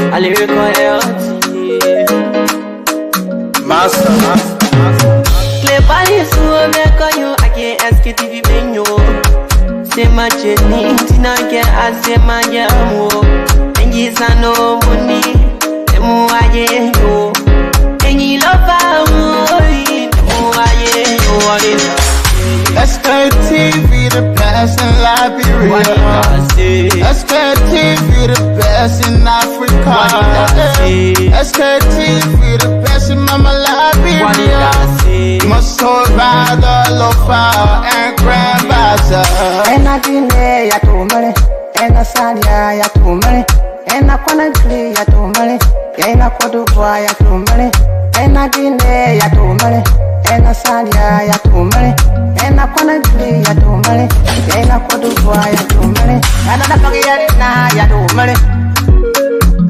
A lyrical royalty. Master. Play Paris, who make on you, I can't Sktv venue. Say my journey, Tina can I say my jamo. And yes, I know money, the more I get you. And you love me, the more I get you. Sktv, the best in Liberia. Sktv, the best in Africa. Sktv, the best in Mama Liberia. Must hold by the lofa and grandbaza. And I didn't ya to money, and I said ya to money, and I wanna play ya to money, and I could do ya to money, and I didn't ya to money, and I said ya to money. And I wanna play ya do money, and I could do ya do money. And I don't get it now, ya do money.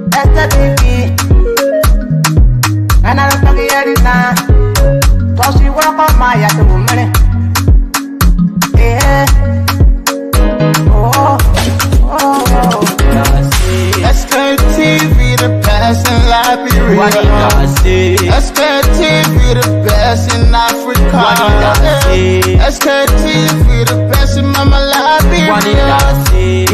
That's the baby. And I don't get it now. Cause you work on my ya do money. Yeah. Oh. Sktv, the best in Liberia. Sktv, the best in Africa. Sktv, the best in Mama Liberia.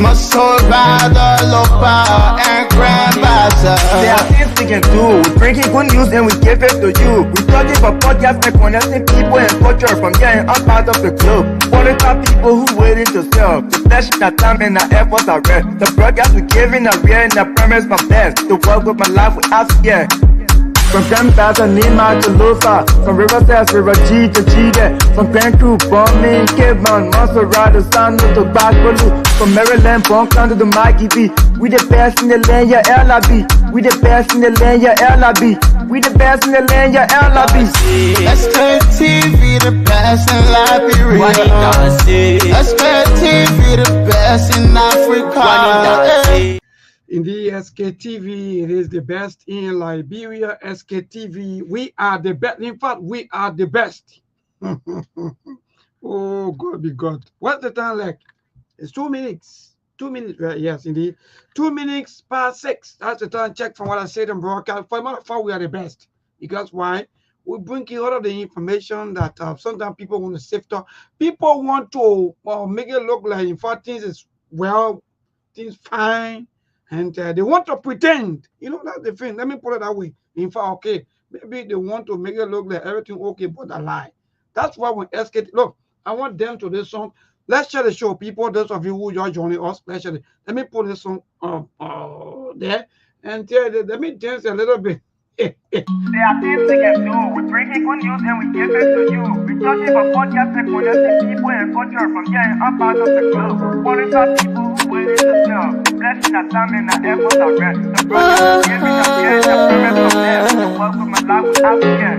Must hold by the lofa and grandbaza. There are things we can do. We bringing good news and we give it to you. We talking about podcasts and connecting people and culture from here and out part of the globe. What about people who waiting to sell? The flesh, the time and the efforts are red. The broadcast we giving are real and the premise my best. To work with my life without fear. From Grandfather Nima to Lofa, from Riverside, River G to Chide, from Grand Crew, Bombing, Cape Mount, Montserrat, San to Backwalu, from Maryland, Bonk to the Mikey B. We the best in the land, yeah, LIB. We the best in the land, yeah, LIB. We the best in the land, yeah, LIB. Sktv, the best in Liberia. Sktv, the best in Africa. In the Sktv, it is the best in Liberia. Sktv, we are the best. In fact, we are the best. Oh, God be God. What's the time like? It's 2 minutes. 2 minutes, right? Yes, indeed. 2 minutes past 6. That's the time check from what I said in broadcast. For a matter of fact, we are the best. Because why? We bring you all of the information that sometimes people want to sift up. People want to make it look like, in fact, things is well, things fine. And they want to pretend, that's the thing. Let me put it that way. In fact, okay, maybe they want to make it look like everything okay, but a lie. That's why when Sktv, look, I want them to this song. Let's share the show, people. Those of you who are joining us, let's share it. Let me put this song there, and let me dance a little bit. There are things we can do. We bring in good news and we give it to you. We talking about podcasts and connecting people and culture from here and out part of the globe. What about people who waiting to sell? The flesh, the time and the efforts are red. The brothers giving us here and the premise from there. To work with my life without fear.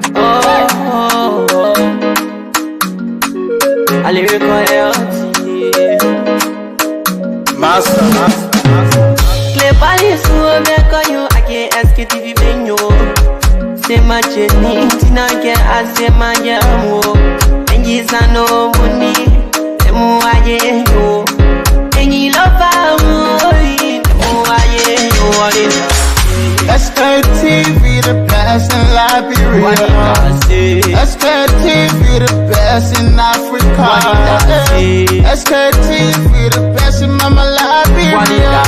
A lyrical royalty. Master. Play Paris, who make on you, I can't Sktv venue. Say my journey, Tina can I say my jamo. And yes, I know money, the more I get you. And you love me, the more I get you. Sktv, the best in Liberia. Sktv, the best in Africa. Sktv, the best in Mama Liberia.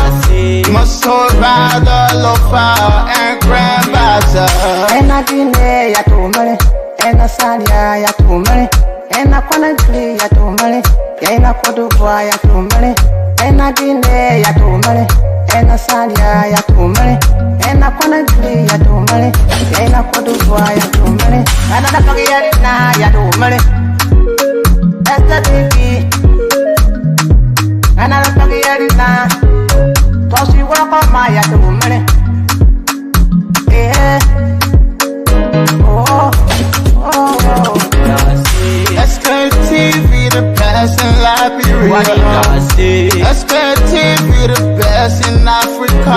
Must hold by the lofa and grandbaza. And I didn't ya to money, and I said ya to money, and I wanna play ya to money, and I could do ya to money, and I didn't ya to money, and I said ya to money, and I wanna play ya to money, and I could do ya to money, and I don't get it now, ya to money. That's the baby. And I don't get it now. Cause you work on my ya do money. Yeah. Oh. Sktv, the best in Liberia. Sktv, the best in Africa.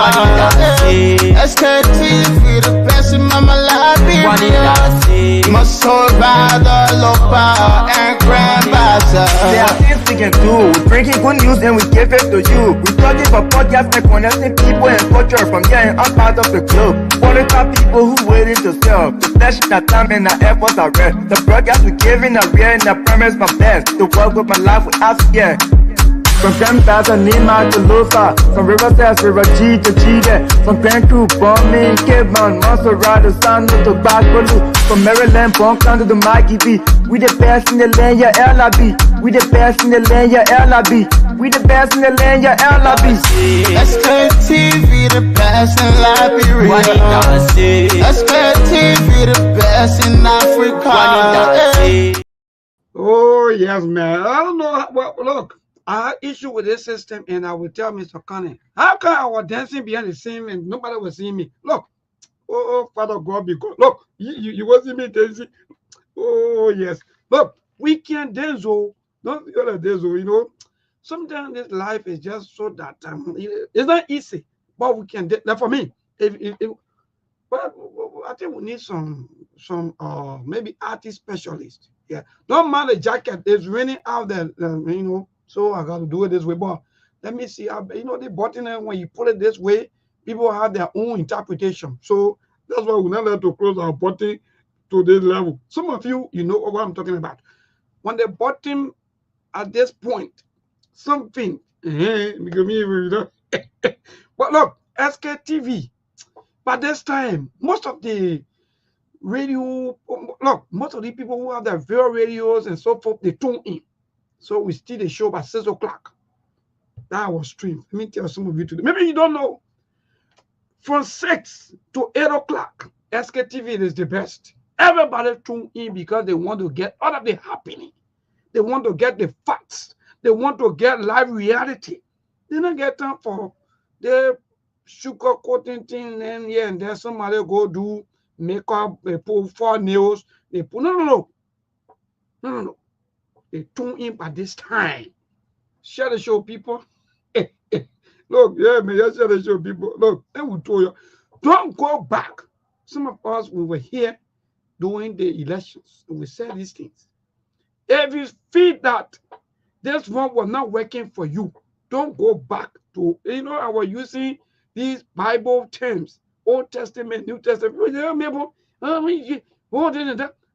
Sktv, the best in Mama Liberia. Must hold by the lofa and grandfather. There are things we can do. We bringing good news and we give it to you. We talking for podcast and connecting people and culture from here and out of the globe. Qualified people who waiting to serve. The flesh, the time, and the efforts are rare. The broadcast we giving are real and I promise my best. To work with my life without fear. From Grandfather Nima to Lufa, from River Sass, River G to Chile, from Vancouver, Bombay, Cape Mount, Montserrat, San to Bacoloo, from Maryland, Bonk to the Mikey B. We the best in the land, yeah, LIB. We the best in the land, yeah, LIB. We the best in the land, yeah, LIB. Sktv, the best in Liberia. Sktv, the best in Africa. Oh, yes, man. I don't know. Well, look. I had issue with this system, and I will tell Mr. Connie, how come I was dancing behind the scene and nobody was seeing me? Look, oh, Father God, be good. Look, you wasn't me dancing. Oh, yes. Look, we can't dance, oh, don't the other days, oh, you know. Sometimes this life is just so that it's not easy, but we can dance. Now, for me, but I think we need some maybe artist specialist. Yeah, don't mind the jacket. It's raining out there, you know. So I got to do it this way. But let me see. You know, the button, when you put it this way, people have their own interpretation. So that's why we never have to close our button to this level. Some of you, you know what I'm talking about. When the button at this point, something, because me, you know. But look, Sktv. By this time, most of the radio, look, most of the people who have their real radios and so forth, they tune in. So we still the show by 6 o'clock. That was streamed. Let me tell some of you today. Maybe you don't know. From 6 to 8 o'clock, Sktv is the best. Everybody tune in because they want to get out of the happening. They want to get the facts. They want to get live reality. They don't get time for the sugar coating thing and yeah, and then somebody go do makeup, they pull 4 nails, they put no. They tune in by this time. Share the show, people. Look, yeah, man, share the show, people. Look, and we told you, don't go back. Some of us, we were here during the elections, and we said these things. If you feel that this one was not working for you, don't go back to, you know, I was using these Bible terms, Old Testament, New Testament.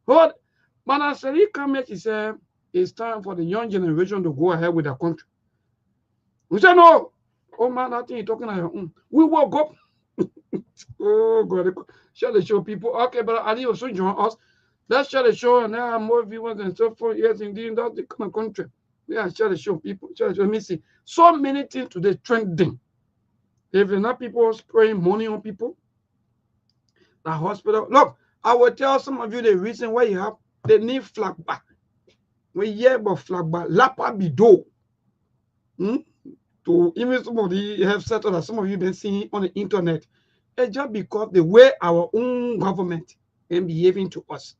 But I said, he come here, he said, it's time for the young generation to go ahead with their country. We said, no. Oh, man, I think you're talking about we woke up. Oh, God. Share the show, people. Okay, but Ali also join us. Let's share the show, and there are more viewers and so forth. Yes, indeed, that's the kind of country. Yeah, share the show, people. Share the show. Let me see. So many things today trending. If there's not people spraying money on people, the hospital. Look, I will tell some of you the reason why you have the need flag back. We hear about flag back, lapa bido. To even some of the have settled that some of you been seeing on the internet. It's just because the way our own government is behaving to us.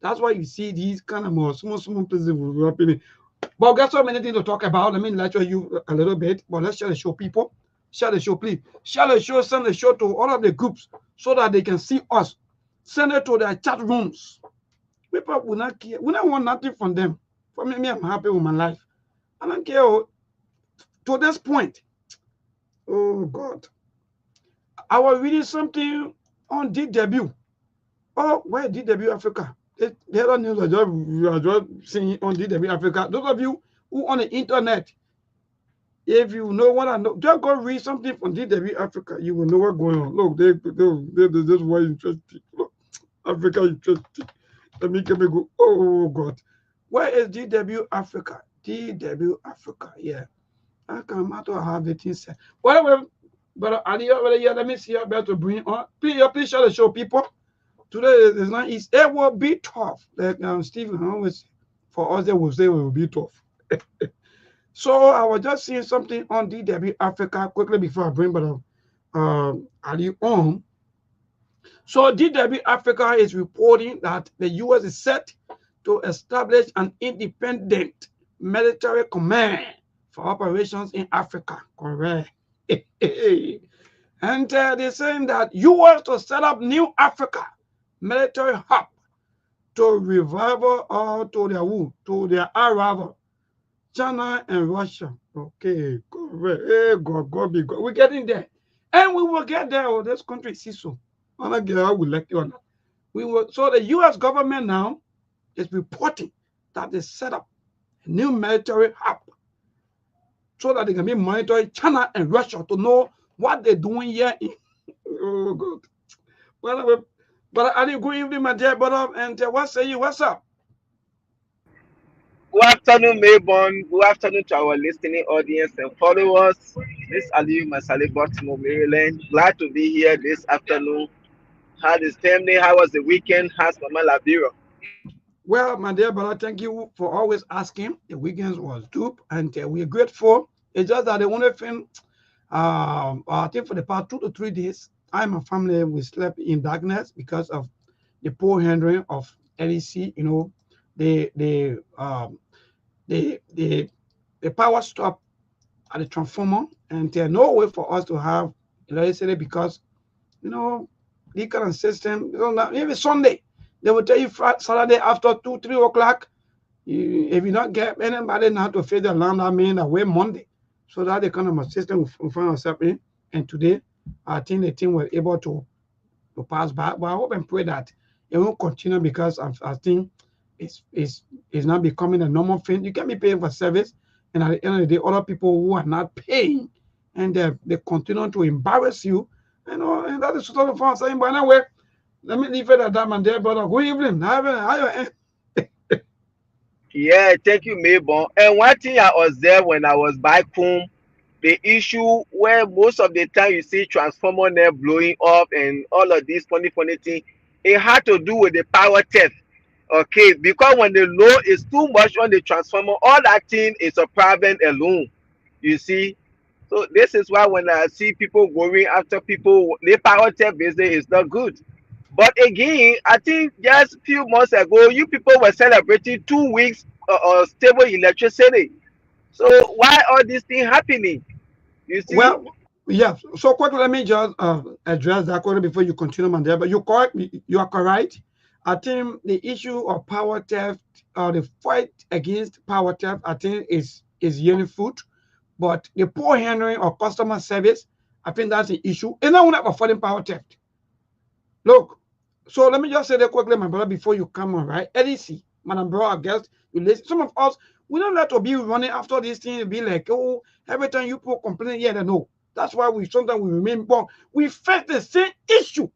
That's why you see these kind of more small places happening. But got so many things to talk about. Let me lecture you a little bit. But let's share the show, people. Share the show, please. Share the show, send the show to all of the groups so that they can see us. Send it to their chat rooms. People will not care. We don't want nothing from them. For me, I'm happy with my life. I don't care. To this point, oh God, I was reading something on DW. Oh, where DW Africa? The other news I just seeing on DW Africa. Those of you who on the internet, if you know what I know, just go read something from DW Africa. You will know what's going on. Look, this is why interesting. Look, Africa interesting. Let me go. Oh God, where is DW Africa? DW Africa, yeah. I can't matter how the thing said. Well, but let me see how better bring on. Please share the show, people. Today is not easy. It will be tough. Like Stephen always, for us, they will say it will be tough. So I was just seeing something on DW Africa quickly before I bring Ali on. So DW Africa is reporting that the U.S. is set to establish an independent military command for operations in Africa. Correct. And they're saying that U.S. to set up new Africa military hub to revival or to their who? To their arrival. China and Russia. Okay, correct. Hey, God be God. We're getting there. And we will get there. Oh, this country is so. I'm not girl will like you or not. We will, so the US government now is reporting that they set up a new military hub so that they can be monitoring China and Russia to know what they're doing here. Oh, God. But I didn't go evening, my dear brother. And what say you? What's up? Good afternoon, Mayborn. Good afternoon to our listening audience and followers. This is Aliyu Masale, Baltimore, Maryland. Glad to be here this afternoon. How is family? How was the weekend? How's Mama Labiro? Well, my dear brother, thank you for always asking. The weekends was dope, and we're grateful. It's just that the only thing, I think for the past 2 to 3 days, I and my family we slept in darkness because of the poor handling of LEC. You know, the the power stop at the transformer, and there's no way for us to have electricity because you know the current system. You know, maybe Sunday they will tell you Saturday after 2, 3 o'clock. If you don't get anybody now to feed the land, I mean, away Monday. So that the kind of system we find ourselves in. And today, I think the team was able to pass by. But I hope and pray that it won't continue because I think it's not becoming a normal thing. You can be paying for service, and at the end of the day, other people who are not paying and they continue to embarrass you. You know, and that is sort of fun saying, but anyway, let me leave it at that, man, dear brother. Good evening. How Yeah, thank you, Mayborn. And one thing I observed when I was back home, the issue where most of the time you see transformer net blowing up and all of these funny things, it had to do with the power theft. Okay, because when the load is too much on the transformer, all that thing is a problem alone. You see, so this is why when I see people going after people, the power theft business is not good. But again, I think just a few months ago, you people were celebrating 2 weeks of stable electricity. So why all these things happening? You see? well, yeah. So quickly, let me just address that quickly before you continue, Mandela. But you correct. You are correct. I think the issue of power theft, the fight against power theft, I think is yearning food. But the poor handling of customer service, I think that's the issue. It's not only about fighting power theft. Look, so let me just say that quickly, my brother, before you come on, right? LEC, Madam Bro, I guess you listen. Some of us, we don't like to be running after these things and be like, oh, every time you put complaint, yeah, no. That's why we sometimes we remain born. We face the same issue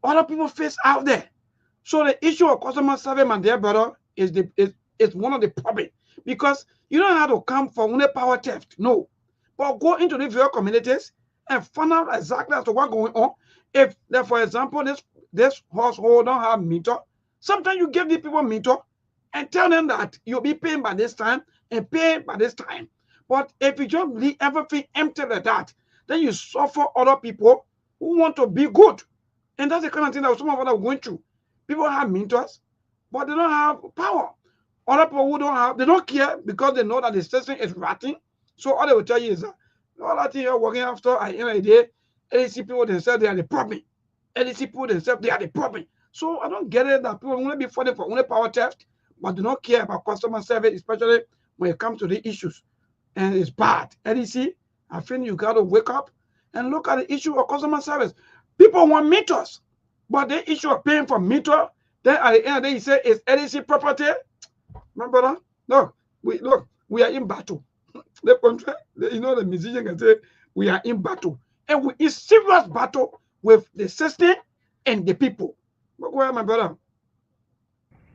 other people face out there. So the issue of customer service, my dear brother, is one of the problems because you don't have to come for only power theft. No, but go into the various communities and find out exactly as to what's going on. If, for example, this household don't have meter, sometimes you give the people meter and tell them that you'll be paying by this time and paying by this time. But if you just leave everything empty like that, then you suffer other people who want to be good. And that's the kind of thing that some of us are going through. People have mentors, but they don't have power. Other people who don't have, they don't care because they know that the system is rotting. So all they will tell you is that all that thing you're working after at the end of the day, LEC people themselves, they are the problem. LEC people themselves, they are the problem. So I don't get it that people want to be fighting for only power theft, but do not care about customer service, especially when it comes to the issues. And it's bad. LEC, I think you got to wake up and look at the issue of customer service. People want meters, but the issue of paying for meter, then at the end of the day, you say it's LEC property. My brother, we are in battle. The country, you know, the musician can say we are in battle, and we in serious battle with the system and the people. But go ahead, my brother.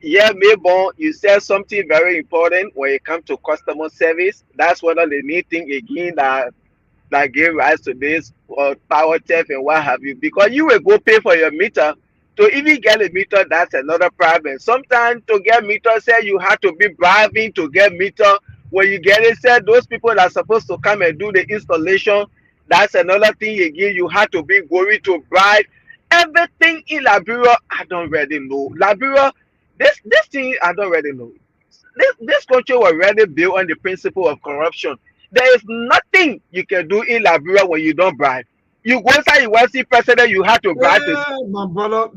Yeah, Mayborn, you said something very important when it comes to customer service. That's one of the main thing again that gave rise to this power theft and what have you. Because you will go pay for your meter. To even get a meter, that's another problem. Sometimes to get meter, say you have to be bribing to get meter. When you get it, say those people that are supposed to come and do the installation, that's another thing again. You have to be going to bribe. Everything in Liberia, I don't really know. Liberia, this thing, I don't really know. This country was already built on the principle of corruption. There is nothing you can do in Liberia when you don't bribe. You go inside, you want to see president, you have to bribe to. My brother,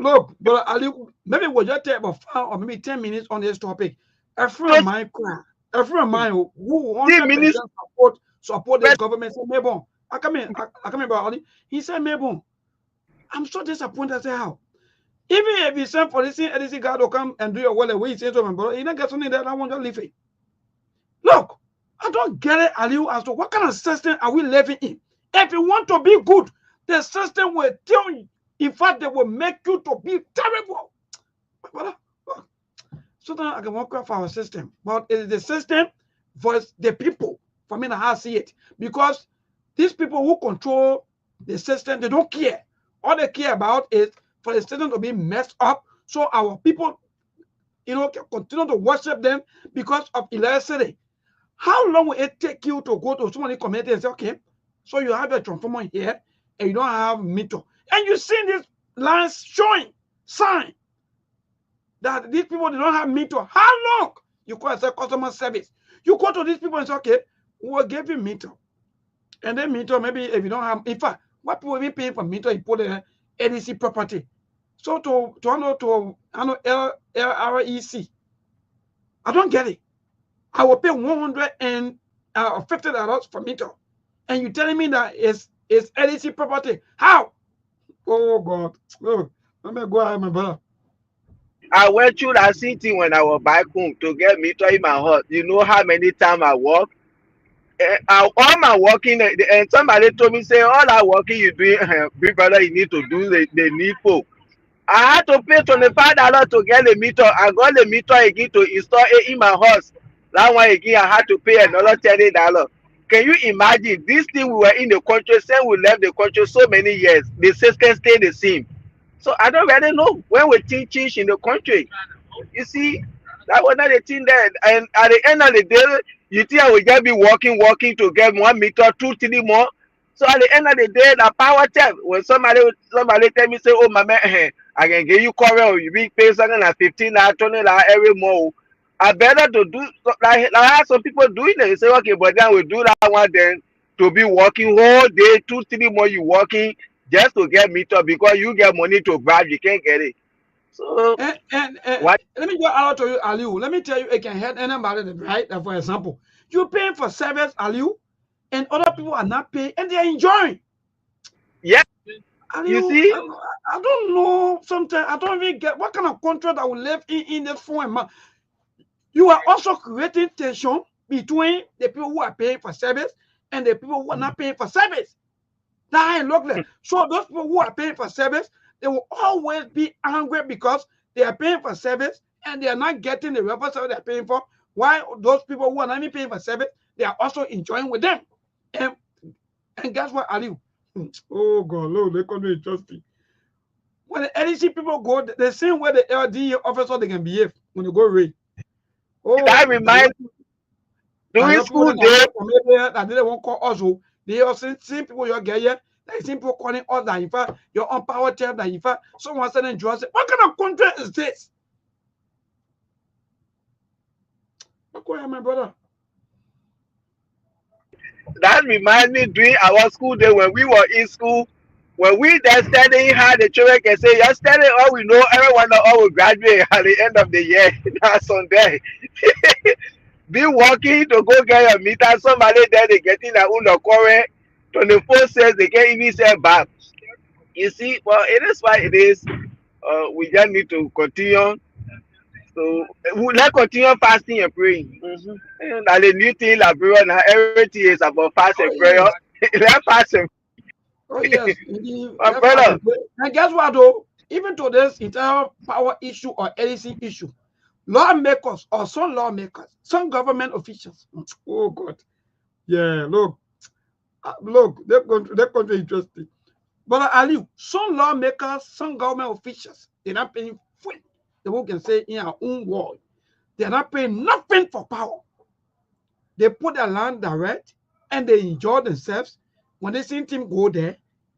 Look, but Ali, maybe we'll just take about 5 or maybe 10 minutes on this topic. A friend of mine, who 100% support this government said, Mabon, I come in about Ali. He said, Mabon, I'm so disappointed. I said, how? Even if you send for this EDC guy to come and do your work the way he says to my brother, you don't get something that I want to leave it. Look, I don't get it, Ali, as to what kind of system are we living in. If you want to be good, the system will tell you. In fact, they will make you to be terrible. But, sometimes I can work out for our system, but it is the system versus the people. For me, I see it because these people who control the system, they don't care. All they care about is for the system to be messed up, so our people, can continue to worship them because of electricity. How long will it take you to go to somebody community and say, okay, so you have a transformer here and you don't have meter? And you see this lines showing sign that these people, they don't have meter. How long? You call it customer service. You go to these people and say, okay, we'll give you meter. And then meter, maybe if you don't have, in fact, what people will be paying for meter, you put the ADC property. So to LREC, I don't get it. I will pay $150 for meter. And you're telling me that it's ADC property. How? Oh God. Oh, let me go ahead, my brother. I went through that city when I was back home to get meter in my house. You know how many times I walk? All my walking, and somebody told me, say, all that walking you doing, big brother, you need to do the needful. I had to pay $25 to get the meter. I got the meter again to install it in my house. That one again, I had to pay another $30. Can you imagine this thing? We were in the country, since we left the country so many years, the system stayed the same. So I don't really know when we think change in the country. You see, that was not the thing there. And at the end of the day, you think I will just be walking to get 1 meter, 2, 3 more. So at the end of the day, the power tap, when somebody tell me, say, oh, my man, I can give you current, you be paying something like $15, $20 every month. I better to do, like how some people doing it. You say, okay, but then we do that one then to be working whole day, 2, 3 more you working just to get meter because you get money to grab, you can't get it. So what? Let me go out to you, Aliu. Let me tell you, it can help anybody, right? For example, you're paying for service, Aliu, and other people are not paying and they're enjoying. Yeah. Aliu, you see, I don't know. Sometimes I don't even get what kind of contract I will live in this form. You are also creating tension between the people who are paying for service and the people who are not paying for service. That ain't lovely. So those people who are paying for service, they will always be angry because they are paying for service and they are not getting the revenue service they're paying for. While those people who are not even paying for service, they are also enjoying with them. And guess what, Aliu? Oh God, Lord, they're going to be interesting. When the LEC people go, the same way the LDA officer they can behave when they go raid. Oh, that reminds me. During school day, that they won't call also. They are same people you get here. They same people calling us that in fact your own power tap that in fact someone said and what kind of contract is this? Okay, my brother. That reminds me during our school day when we were in school, when we then studying how the children can say, you're studying all we know, everyone all will graduate at the end of the year. That's Sunday. Be working to go get your meter, somebody there they getting their own current. 24 says they can't even sell back. You see, well, it is what it is. We just need to continue. So let's continue fasting and praying. And the new thing like prayer now, everything is about fast and prayer. Let's fast and oh yes, my brother. And guess what though? Even to this entire power issue or anything issue, lawmakers or some lawmakers, some government officials. Oh God, yeah. Look, they're going to interesting. But Ali, some lawmakers, some government officials, they're not paying for it. The one can say in our own world, they're not paying nothing for power. They put their land direct and they enjoy themselves. When they see team go there,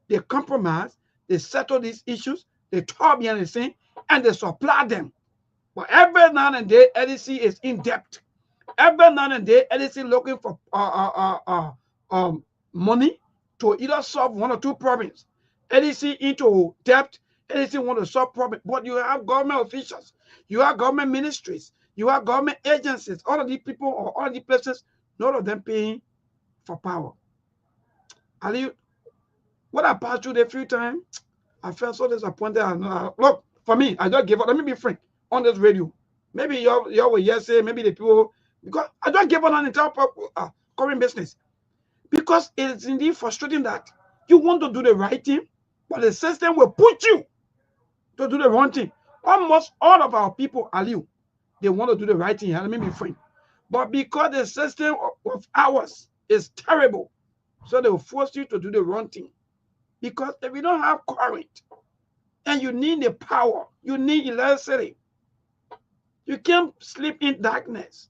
they compromise, they settle these issues, they talk behind the scene, and they supply them. But every now and then, LEC is in debt. Every now and then, LEC looking for money to either solve 1 or 2 problems. LEC into debt, Anything want to solve problem, but you have government officials, you have government ministries, you have government agencies, all of these people or all of these places, none of them paying for power. Ali, what I passed through the few times, I felt so disappointed. Look, for me, I just gave up. Let me be frank on this radio. Maybe you will yes say, maybe the people, because I just gave up on the entire current business. Because it's indeed frustrating that you want to do the right thing, but the system will put you to do the wrong thing. Almost all of our people, Aliu, they want to do the right thing. Let me be frank. But because the system of ours is terrible, so they will force you to do the wrong thing. Because if you don't have current and you need the power, you need electricity, you can't sleep in darkness.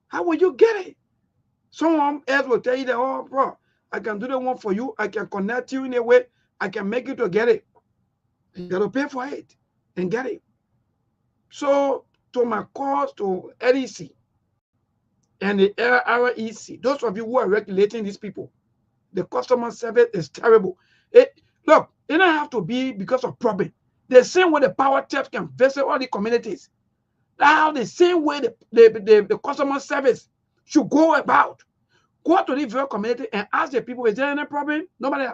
How will you get it? Someone else will tell you that, oh, bro, I can do the one for you. I can connect you in a way. I can make you to get it. You got to pay for it and get it. So, to my calls to LEC and the REC, those of you who are regulating these people, the customer service is terrible. Look, it don't have to be because of problem. The same way the power theft can visit all the communities. Now, the same way the customer service should go about. Go to the very community and ask the people, is there any problem? Nobody,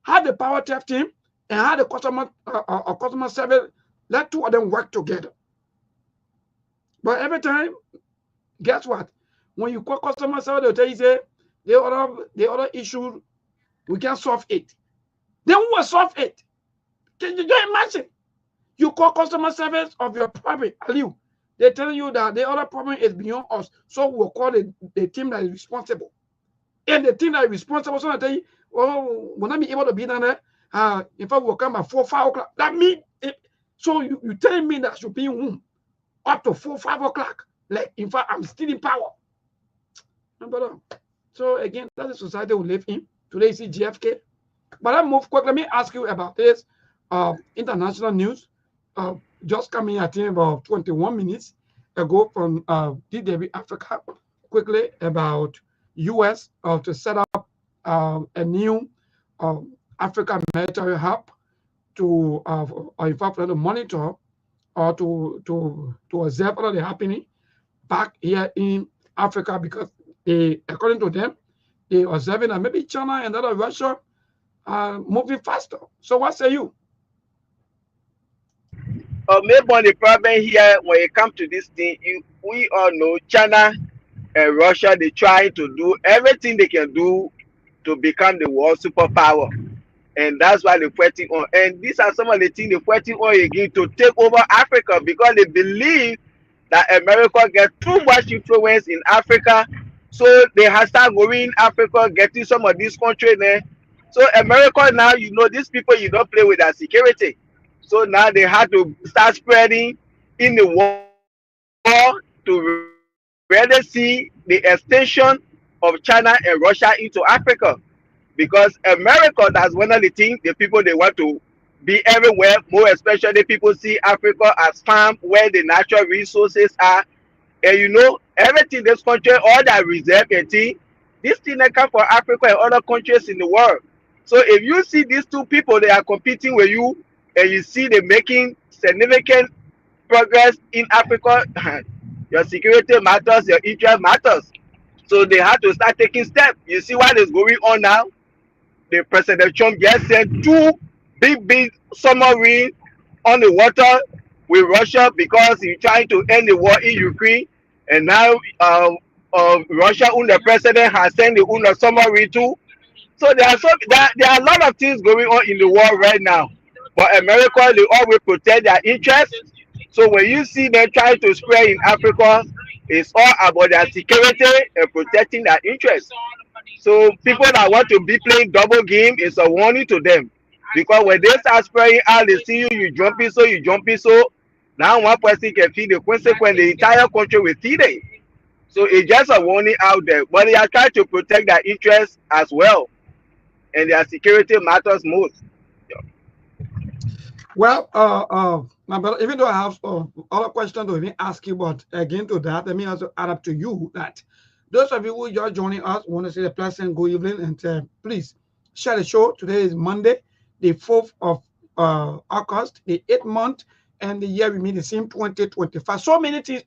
have the power theft team and have the customer service, let two of them work together. But every time, guess what? When you call customer service, they'll tell you, say, the other issue, we can solve it. Then who will solve it? Can you just imagine? You call customer service of your problem, Aliu. They're telling you that the other problem is beyond us. So we'll call the team that is responsible. And the team that is responsible, so I tell you, oh, will not be able to be down there. In fact, we'll come at 4, 5 o'clock. That means, so you telling me that I should be in room up to 4, 5 o'clock. Like, in fact, I'm still in power. So again, that's the society we live in. Today is GFK. But I move quick. Let me ask you about this international news. Just coming, I think, about 21 minutes ago from DW Africa, quickly about U.S. To set up a new African military hub to, in fact, to monitor or to observe what is happening back here in Africa, because they, according to them, they are observing that maybe China and other Russia are moving faster. So what say you? Maybe the problem here when it comes to this thing, we all know China and Russia, they trying to do everything they can do to become the world superpower. And that's why they're fighting on. And these are some of the things they're fighting on again to take over Africa, because they believe that America gets too much influence in Africa. So they have started going in Africa, getting some of these countries there. So America now, you know, these people, you don't play with their security. So now they have to start spreading in the world to really see the extension of China and Russia into Africa. Because America, that's one of the things, the people, they want to be everywhere, more especially people see Africa as farm where the natural resources are. And you know, everything this country, all that reserve and thing, this thing that come for Africa and other countries in the world. So if you see these two people, they are competing with you, and you see they making significant progress in Africa, your security matters, your interest matters. So they have to start taking steps. You see what is going on now? The President Trump just sent 2 big submarines on the water with Russia because he's trying to end the war in Ukraine. And now Russia, the president, has sent the submarine too. So there are a lot of things going on in the world right now. But America, they always protect their interests. So when you see them trying to spread in Africa, it's all about their security and protecting their interests. So people that want to be playing double game, is a warning to them. Because when they start spreading out, they see you jumping so. Now one person can feel the consequence, the entire country will feel it. So it's just a warning out there. But they are trying to protect their interests as well. And their security matters most. Well, my brother, even though I have other questions to even ask you, but again to that, let me also add up to you that those of you who are joining us want to say a pleasant good evening, and please share the show. Today is Monday, the 4th of August, the 8th month, and the year remain the same, 2025. So many things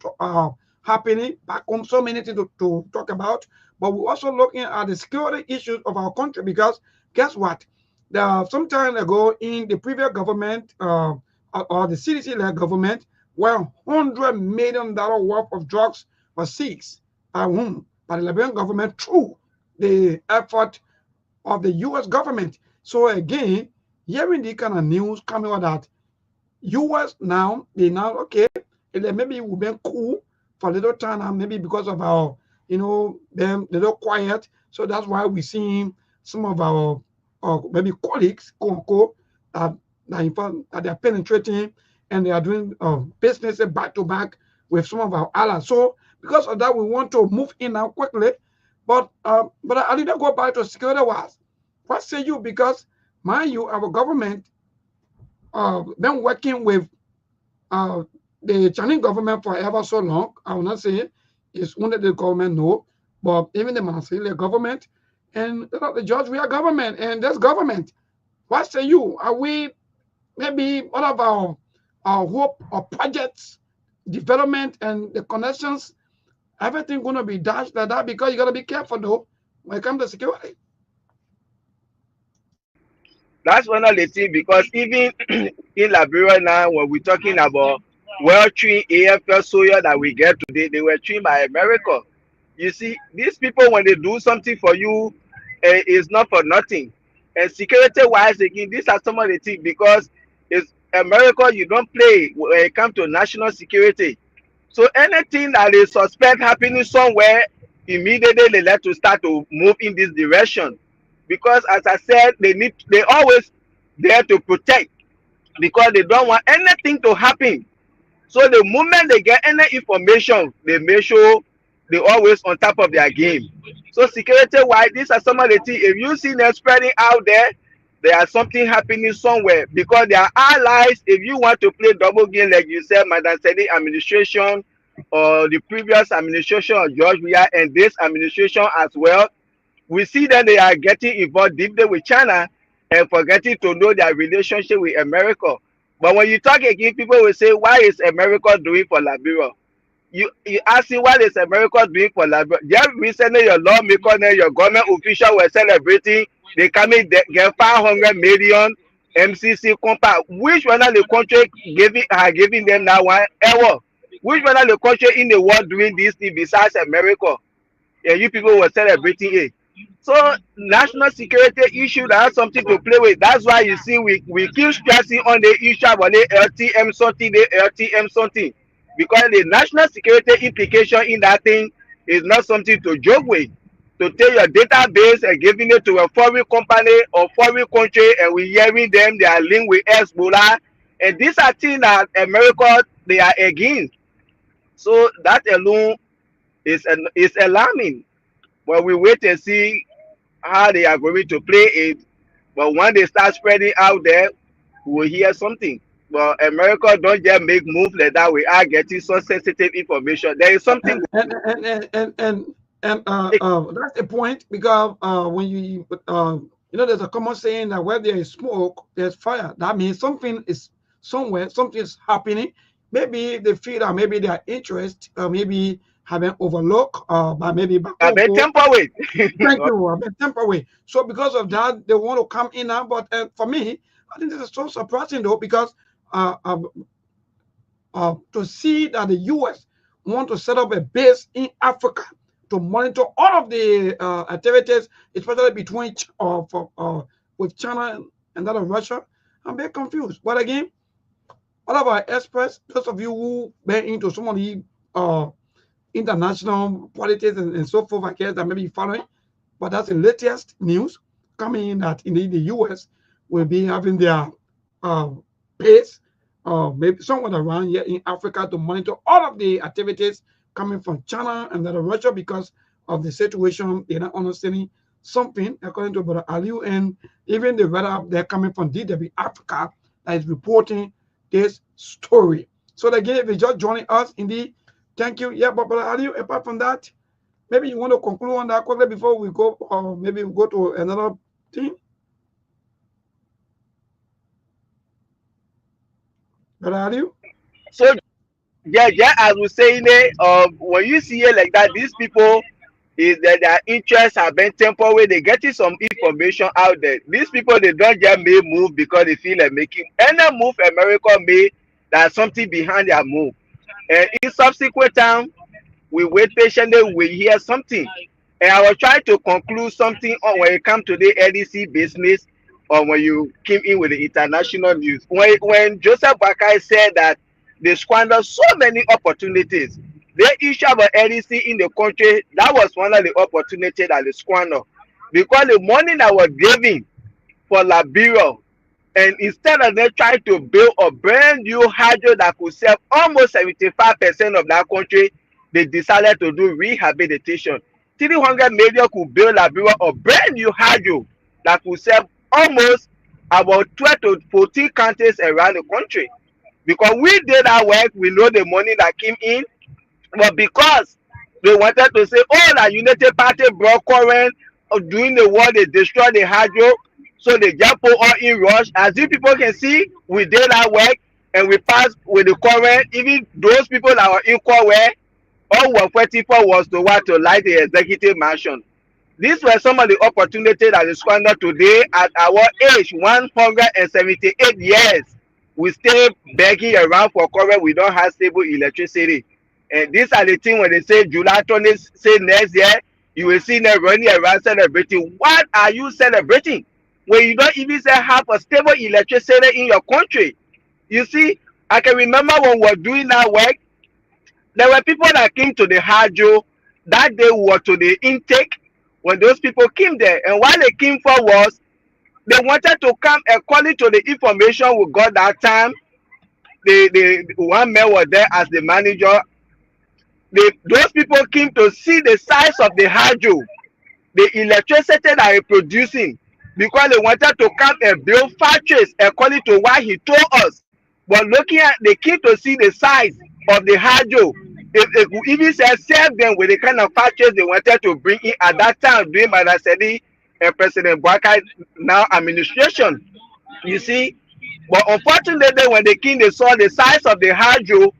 happening back home, so many things to talk about. But we're also looking at the security issues of our country because guess what? Some time ago in the previous government or the CDC-led government, where $100 million worth of drugs was seized by whom? By the Liberian government through the effort of the U.S. government. So again, hearing the kind of news coming out that US now, they now, okay, maybe we've been cool for a little time now, maybe because of our, them, they're not quiet. So that's why we're seeing some of our maybe colleagues, quote unquote, that they're penetrating and they are doing business back to back with some of our allies. So because of that, we want to move in now quickly. But I didn't go back to security wars. What say you? Because mind you, our government been working with the Chinese government for ever so long. I will not say it's only the government, no, but even the Manasile government and the Georgia government and this government. What say you? Are we maybe one of our hope or projects, development and the connections, everything going to be dashed like that? Because you got to be careful though when it comes to security. That's one of the things, because even in Liberia now, when we're talking about well-trained AFL soldiers that we get today, they were trained by America. You see, these people, when they do something for you, it's not for nothing. And security-wise, again, these are some of the things, because it's America, you don't play when it comes to national security. So anything that is suspect happening somewhere, immediately they let to start to move in this direction. Because as I said, they always there to protect, because they don't want anything to happen. So the moment they get any information, they make sure they always on top of their game. So security wise, these are some of the things. If you see them spreading out there are something happening somewhere, because they are allies. If you want to play double game, like you said, Madam Sedi administration or the previous administration of George Weah and this administration as well, we see that they are getting involved deeply with China and forgetting to know their relationship with America. But when you talk again, people will say, why is America doing for Liberia? You ask me, what is America doing for Liberia? Just recently, your lawmaker and your government official were celebrating. They come in, they get 500 million MCC compact. Which one of the country are giving them now one ever? Which one of the country in the world doing this thing besides America? And you people were celebrating it. So national security issue, that has something to play with. That's why you see we keep stressing on the issue about the LTM something, because the national security implication in that thing is not something to joke with. To take your database and giving it to a foreign company or foreign country, and we hearing them they are linked with Hezbollah, and these are things that America they are against. So that alone is alarming. But we wait and see how they are going to play it. But when they start spreading out there, we'll hear something. But America don't just make moves like that. We are getting so sensitive information. There is something. And that's the point, because when there's a common saying that where there is smoke, there's fire. That means something is somewhere, something is happening. Maybe they feel that maybe their interest, maybe have been overlooked, but maybe I've been tempered with. Thank you. I've been tempered with. So because of that, they want to come in now. But for me, I think this is so surprising though, because to see that the U.S. want to set up a base in Africa to monitor all of the activities, especially between with China and that of Russia, I'm very confused. But again, all of our experts, those of you who been into some of the international politics and so forth, I guess that may be following, but that's the latest news coming in that indeed the U.S. will be having their base, maybe somewhere around here in Africa, to monitor all of the activities coming from China and then Russia because of the situation. They're not understanding something, according to Brother Aliu, and even the writer up there coming from DW Africa that is reporting this story. So again, if you're just joining us, indeed, thank you. Yeah, but Brother Aliu, apart from that, maybe you want to conclude on that quickly before we go, or maybe we go to another thing. But are you? So yeah, as we saying it, when you see it like that, these people is that their interests have been temporary. They getting some information out there. These people they don't just make move because they feel like making any move America made. There's something behind their move, and in subsequent time we wait patiently. We hear something, and I was trying to conclude something on when it comes to the LDC business, or when you came in with the international news. When Joseph Bakai said that they squandered so many opportunities, the issue of LDC in the country, that was one of the opportunities that they squandered, because the money that was given for Liberia, and instead of them trying to build a brand new hydro that could serve almost 75% of that country, they decided to do rehabilitation. 300 million could build Liberia a brand new hydro that could serve almost about 12 to 14 counties around the country. Because we did our work, we know the money that came in, but because they wanted to say, oh, the United Party brought current during the war, they destroyed the hydro, so they just put all in rush. As you people can see, we did our work and we passed with the current. Even those people that were in Korea, all we're waiting for was to want to light the executive mansion. These were some of the opportunities that is squandered today at our age, 178 years. We still begging around for current. We don't have stable electricity. And these are the things when they say July 20, say next year, you will see them running around celebrating. What are you celebrating when you don't even say have a stable electricity in your country? You see, I can remember when we were doing that work, there were people that came to the hydro that they were to the intake. When those people came there, and what they came for was they wanted to come according to the information we got that time. The one man was there as the manager. Those people came to see the size of the hydro, the electricity that they're producing, because they wanted to come and build factories according to what he told us. But looking at, they came to see the size of the hydro. If even serve them with the kind of factories they wanted to bring in at that time during Madasedi and President Bwaka now administration. You see, but unfortunately when they came, they saw the size of the hydro.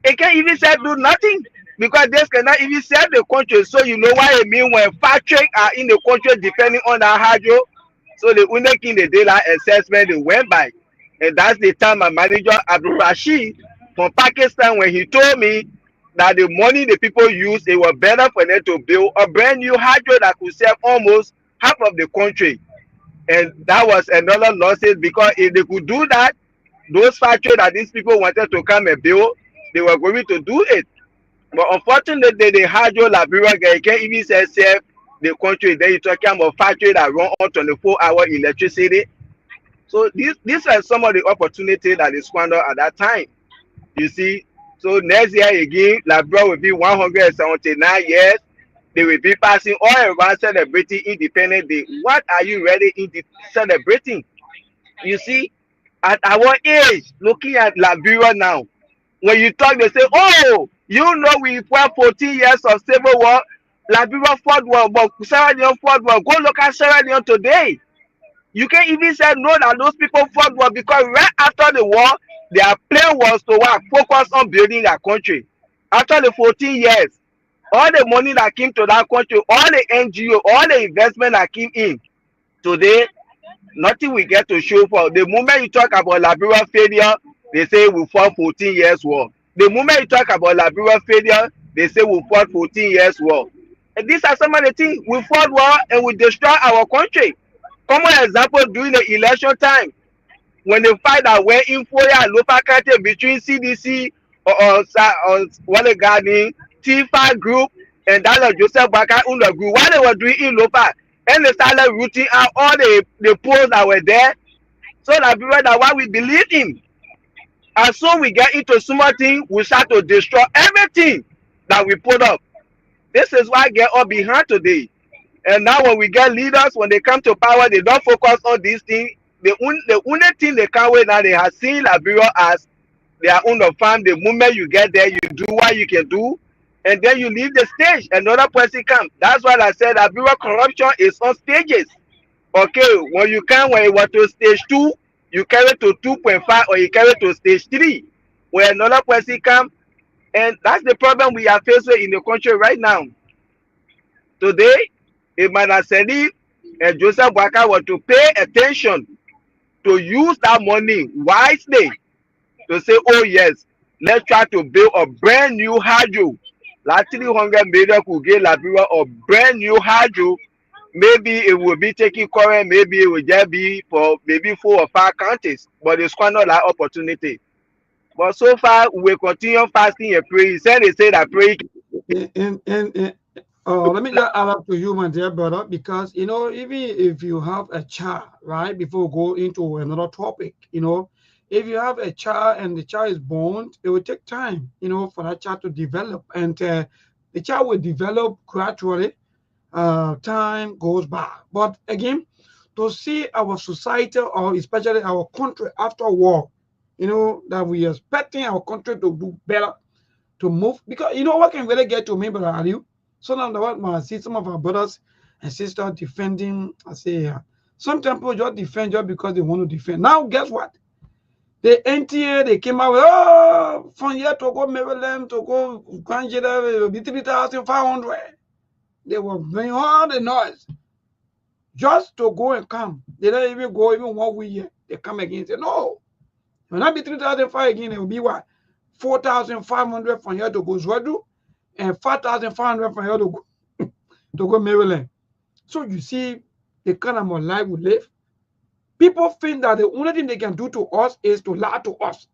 It can't even do nothing, because this cannot even serve the country. So you know what I mean when factories are in the country depending on that hydro. So the only thing they did that assessment they went by, and that's the time my manager Abdul Rashid from Pakistan, when he told me that the money the people use, it was better for them to build a brand new hydro that could serve almost half of the country. And that was another losses, because if they could do that, those factories that these people wanted to come and build, they were going to do it. But unfortunately, the hydro Liberia can't even serve the country. Then you're talking about factory that run on 24-hour electricity. So these are some of the opportunities that they squandered at that time. You see, so next year again, Liberia will be 179 years. They will be passing all around celebrating Independence Day. What are you ready in celebrating? You see, at our age, looking at Liberia now, when you talk, they say, oh, you know we fought 14 years of civil war. Liberia fought war, but Sierra Leone fought war. Go look at Sierra Leone today. You can't even say no that those people fought war, because right after the war, their plan was to focus on building their country. After the 14 years, all the money that came to that country, all the NGO, all the investment that came in, today, nothing we get to show for. The moment you talk about Liberia failure, they say we fought 14 years war. The moment you talk about Liberia failure, they say we fought 14 years war. And these are some of the things. We fought war and we destroy our country. Common example during the election time, when the fight that went in Foya and local country between CDC or what the garden T5 group and that Joseph Baka Unda group, what they were doing in local, and they started rooting out all the polls that were there, so that people that what we believe in. And so we get into small thing, we start to destroy everything that we put up. This is why I get up behind today. And now when we get leaders, when they come to power, they don't focus on these things. The only thing they can wait now, they have seen Liberia as their own farm. The moment you get there, you do what you can do, and then you leave the stage. Another person comes. That's why I said Liberia corruption is on stages. Okay, when you come, when you were to stage 2, you carry to 2.5 or you carry to stage 3, where another person come, and that's the problem we are facing in the country right now. Today, if Manaseli and Joseph Waka were to pay attention to use that money wisely, to say, oh yes, let's try to build a brand new hydro, like 300 million could get Liberia a brand new hydro. Maybe it will be taking current, maybe it will just be for maybe 4 or 5 counties, but it's quite not that opportunity. But so far, we continue fasting and praying. They say that praying. And oh, let me just add up to you, my dear brother, because you know, even if you have a child, right, before we go into another topic, you know, if you have a child and the child is born, it will take time, you know, for that child to develop, and the child will develop gradually. Time goes by, but again, to see our society or especially our country after war, you know, that we are expecting our country to do better, to move, because you know what can really get to me, brother Aliu. So now what I see some of our brothers and sisters defending, I say, some people just defend just because they want to defend. Now, guess what? The NTA, they came out with, oh, from here to go Maryland, to go Granjada, it will be 3,500. They were doing all the noise just to go and come. They don't even go even 1 week yet. They come again and say, no, it will not be 3,500 again. It will be what? 4,500 from here to go Zwadru and 5,500 from here to go Maryland. So you see the kind of life we live. People think that the only thing they can do to us is to lie to us.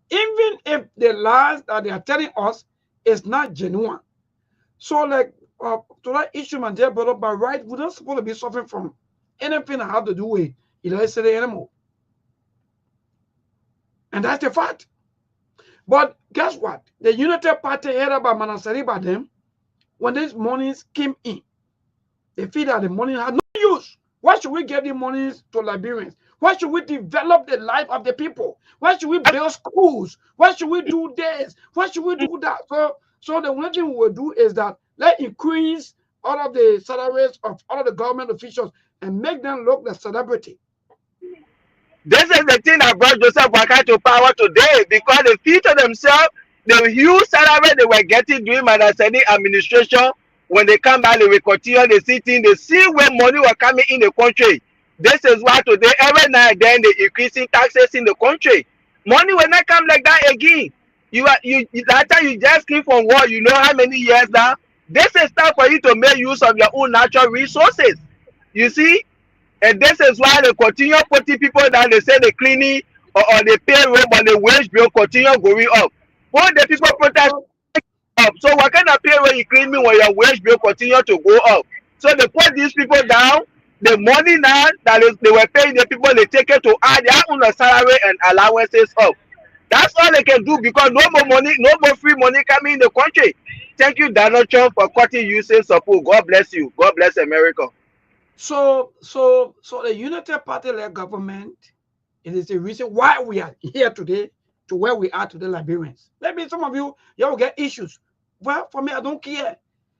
Even if the lies that they are telling us is not genuine. So like to that issue, my dear brother, by right, we're not supposed to be suffering from anything that have to do with illicit animal. And that's the fact. But guess what? The United Party headed by Manasari by them, when these monies came in, they feel that the money had no use. Why should we give the monies to Liberians? Why should we develop the life of the people? Why should we build schools? Why should we do this? Why should we do that? So the only thing we will do is that let's increase all of the salaries of all of the government officials and make them look like celebrity. This is the thing that brought Joseph Waka to power today, because they feel to themselves the huge salary they were getting during Manaseni administration. When they come back, they will continue the sitting. They see where money was coming in the country. This is why today, every now and then, they increasing taxes in the country. Money will not come like that again. That time you just came from war, you know how many years now? This is time for you to make use of your own natural resources. You see? And this is why they continue putting people down. They say the cleaning or the payroll, but the wage bill continue going up. When the people protest up, so what kind of payroll you cleaning when your wage bill continue to go up? So they put these people down. The money now that they were paying the people, they take it to add their own salary and allowances up. That's all they can do, because no more money, no more free money coming in the country. Thank you, Donald Trump, for cutting usage support. God bless you. God bless America. So the United Party-led government, it is the reason why we are here today to where we are today, Liberians. Maybe some of you will get issues. Well, for me, I don't care.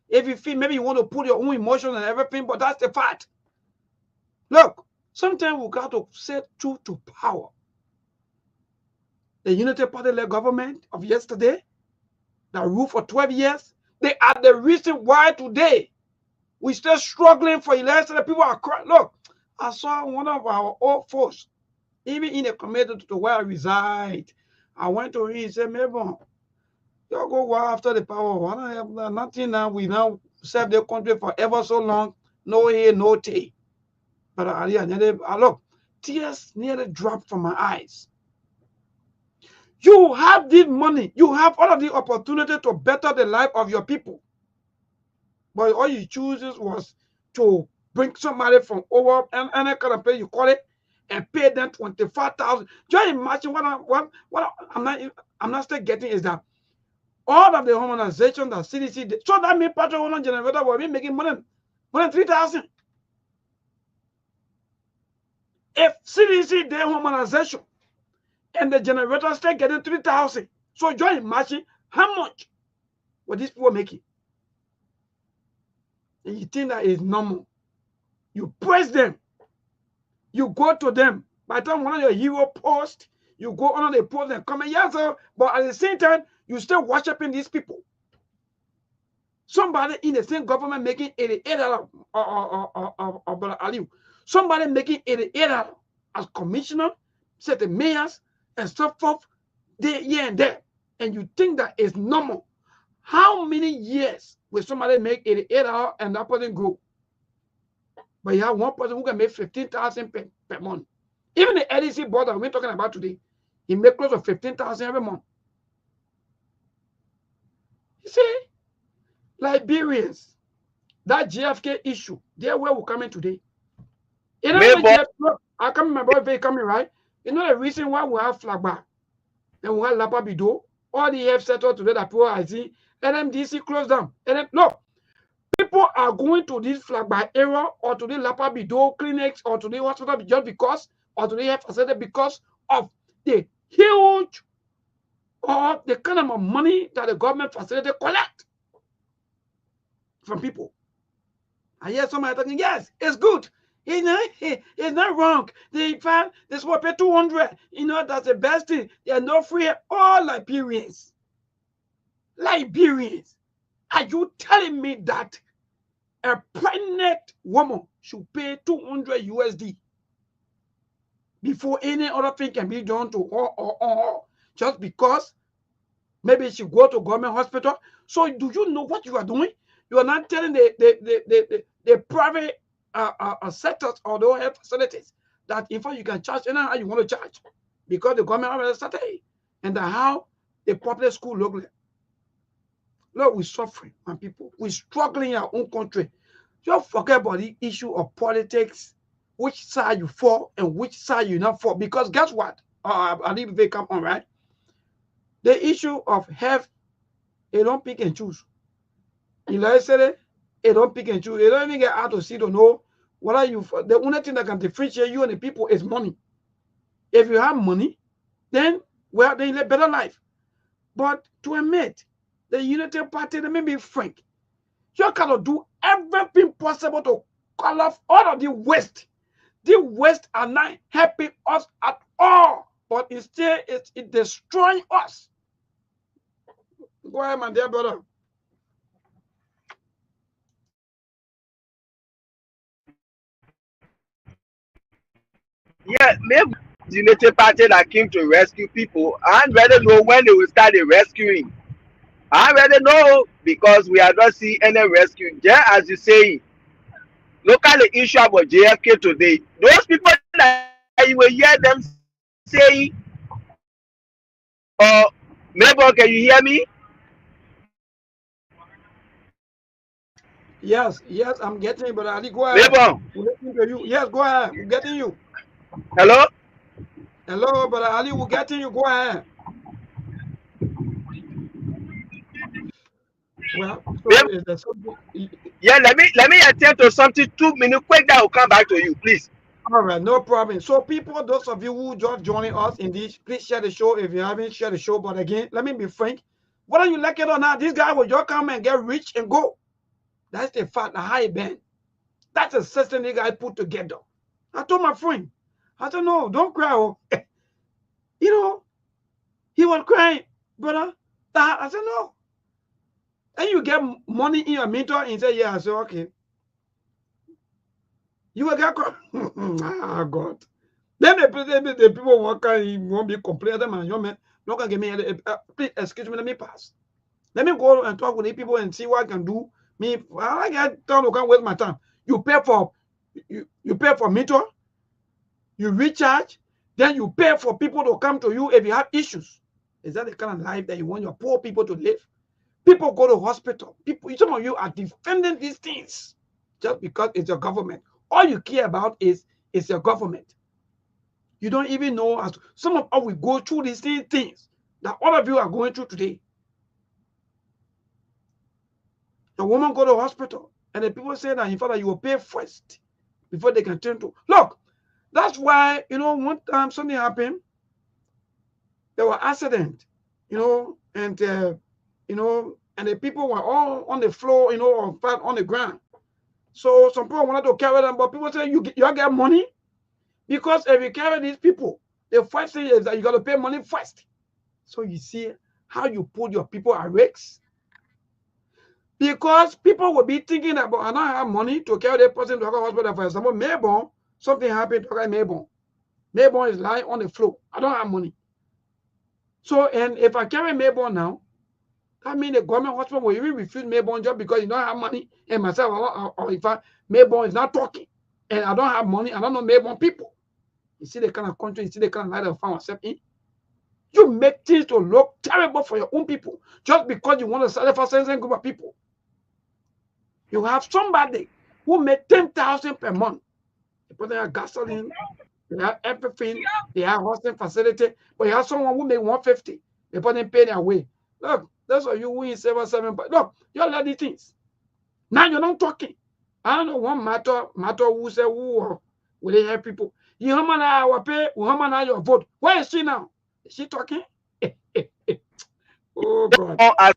If you feel maybe you want to put your own emotions and everything, but that's the fact. Look, sometimes we got to say truth to power. The United Party-led government of yesterday that ruled for 12 years, they are the reason why today we still struggling for election. People are crying. Look, I saw one of our old folks, even in the community to where I reside. I went to him and said, Mabon, y'all go after the power. I don't have nothing now. We now serve the country for ever so long. No here, no tea. But I look, tears nearly dropped from my eyes. You have this money. You have all of the opportunity to better the life of your people. But all you chooses was to bring somebody from over and any kind of pay you call it and pay them 25,000. Just imagine what I'm not still getting is that all of the harmonization that CDC did. So that means Patrick Holland generator will be making more than 3,000. If CDC did harmonization and the generator still getting 3,000, so just imagine how much what these people making. And you think that is normal. You press them. You go to them. By the time one of your hero post, you go on the post and comment, yes, sir. But at the same time, you still worshiping these people. Somebody in the same government making $88 or Aliu. Somebody making $88 as commissioner, set the mayors and so forth, there, here and there. And you think that is normal. How many years will somebody make $88 and that person grow? But you have one person who can make 15,000 per month. Even the LEC board that we're talking about today, he make close to 15,000 every month. You see, Liberians, that JFK issue, they're where we're coming today. You know, I come my boy coming, right? You know the reason why we have flag bar and we have Lapa Bido, all the F settled today that people I see, NMDC closed down. And look, people are going to this flag bar area or to the Lapa Bido clinics or to the hospital just because, or to the health facility because of the huge or the kind of money that the government facility collect from people. I hear somebody talking, yes, it's good. It's not wrong. They found this will pay 200. You know, that's the best thing. They're not free. All Liberians. Liberians. Are you telling me that a pregnant woman should pay 200 USD before any other thing can be done to her or just because maybe she go to government hospital? So do you know what you are doing? You are not telling the private sectors or the health facilities that in fact you can charge anyhow you want to charge because the government already started and how the public school look like. Look, we're suffering, my people. We're struggling in our own country. Just forget about the issue of politics, which side you for and which side you're not for. Because guess what? I need to come on, right? The issue of health, they don't pick and choose. You know, they don't pick and choose. They don't even get out to see to know what are you for. The only thing that can differentiate you and the people is money. If you have money, then well, they live better life. But to admit, the United Party, let me be frank, you cannot do everything possible to call off all of the West. The West are not helping us at all, but instead it's destroying us. Go ahead, my dear brother. Yeah, maybe the United Party that came to rescue people. I rather know when they will start the rescuing. I rather know because we are not seeing any rescue. Just as you say, look at the issue about JFK today. Those people that you will hear them saying, "Oh, neighbor, can you hear me?" Yes, I'm getting you, but Ali, go ahead. Neighbor. We're listening to you. Yes, go ahead. We're getting you. Hello? Hello, brother Ali, we're getting you. Go ahead. Well, so yeah, let me attend to something 2 minutes quick that will come back to you, please. All right, no problem. So people, those of you who just joining us in this, please share the show if you haven't shared the show. But again, let me be frank. Whether you like it or not, this guy will just come and get rich and go. That's the fact, the high band. That's the system the guy put together. I told my friend, I said, no, don't cry. Oh. You know, he was crying, brother. I said, no. And you get money in your mentor and say, yeah, I said, okay. You will get ah, God. Then the people won't be complaining, man. Young man, not gonna give me please excuse me, let me pass. Let me go and talk with the people and see what I can do. Me, I get time to can't waste my time. You pay for mentor, you recharge, then you pay for people to come to you if you have issues. Is that the kind of life that you want your poor people to live? People go to hospital. People, some of you are defending these things just because it's your government. All you care about is your government. You don't even know as some of us will go through these same things that all of you are going through today. A woman go to hospital and the people say that in fact that you will pay first before they can turn to. Look, that's why, you know, one time something happened. There were accident, you know, and you know, and the people were all on the floor, you know, or on the ground. So some people wanted to carry them, but people say you get money. Because if you carry these people, the first thing is that you got to pay money first. So you see how you put your people at risk. Because people will be thinking about, I don't have money to carry the person to a hospital. For example, Melbourne, something happened to Melbourne. Melbourne is lying on the floor. I don't have money. So, and if I carry Melbourne now, that means the government hospital will even refuse Melbourne just because you don't have money. And myself, or if Melbourne is not talking, and I don't have money, I don't know Melbourne people. You see the kind of country, you see the kind of life I found myself in. You make things to look terrible for your own people just because you want to sell it for a certain group of people. You have somebody who made 10,000 per month. They put their gasoline, they have everything, they have hosting facility, but you have someone who made 150. They put them pay their way. Look, that's why you win 7. But look, you're like these things. Now you're not talking. I don't know one matter who say who will they help people. You how many our pay, how many your vote. Where is she now? Is she talking? Oh God.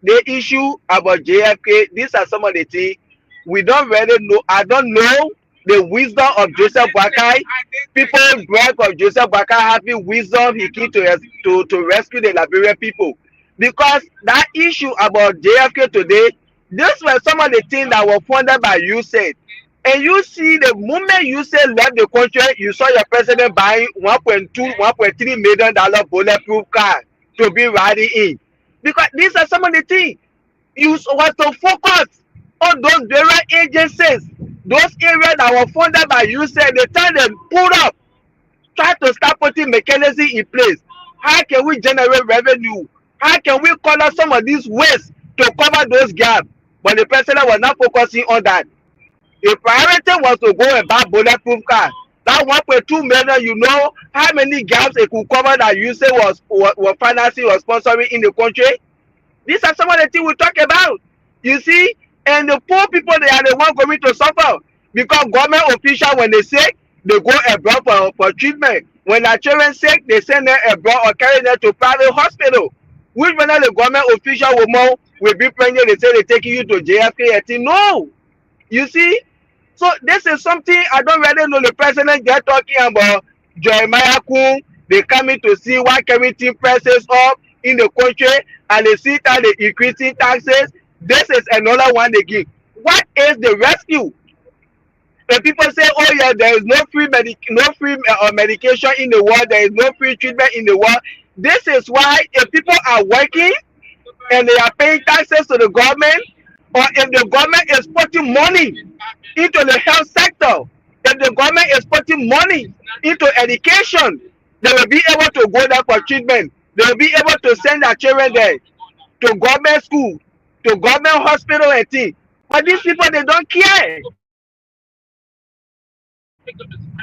The issue about JFK, these are some of the things we don't really know. I don't know the wisdom of Joseph Boakai. People brag of Joseph Boakai having wisdom he came to rescue the Liberian people. Because that issue about JFK today, these were some of the things that were funded by USAID. And you see the moment USAID left the country, you saw your president buying $1.3 million bulletproof car to be riding in. Because these are some of the things you want to focus on those various agencies, those areas that were funded by USAID. The time they pulled up, try to start putting mechanism in place. How can we generate revenue? How can we color some of these waste to cover those gaps? But the president was not focusing on that. The priority was to go and buy bulletproof car. That 1.2 million, you know how many gaps it could cover that USAID was financing or sponsoring in the country? These are some of the things we talk about. You see, and the poor people, they are the ones going to suffer. Because government officials, when they sick, they go abroad for treatment. When their children sick, they send them abroad or carry them to private hospital. Which when the government official will be pregnant, they say they're taking you to JFK. No. You see? So this is something I don't really know. The president just talking about Jeremiah Kun. They coming to see why everything presses up in the country, and they see that they increasing taxes. This is another one they give. What is the rescue? When people say, "Oh yeah, there is no free medication in the world. There is no free treatment in the world." This is why if people are working and they are paying taxes to the government, or if the government is putting money into the health sector, if the government is putting money into education, they will be able to go there for treatment. They will be able to send their children there to government school, to government hospital and things. But these people, they don't care.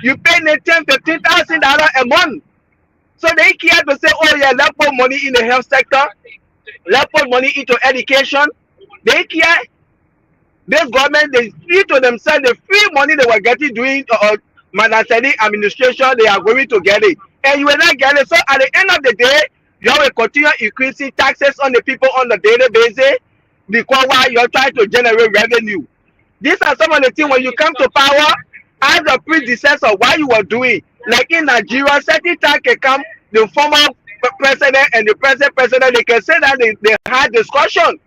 You pay them $10,000-$15,000 a month. So they care to say, oh yeah, let's put money in the health sector. Let's put money into education. They care. This government, they see to themselves the free money they were getting doing Manasani administration, they are going to get it. And you will not get it. So at the end of the day, you will continue increasing taxes on the people on a daily basis because while you're trying to generate revenue. These are some of the things when you come to power, as a predecessor, what you were doing. Like in Nigeria, certain time can come, the former president and the present president, they can say that they had discussion.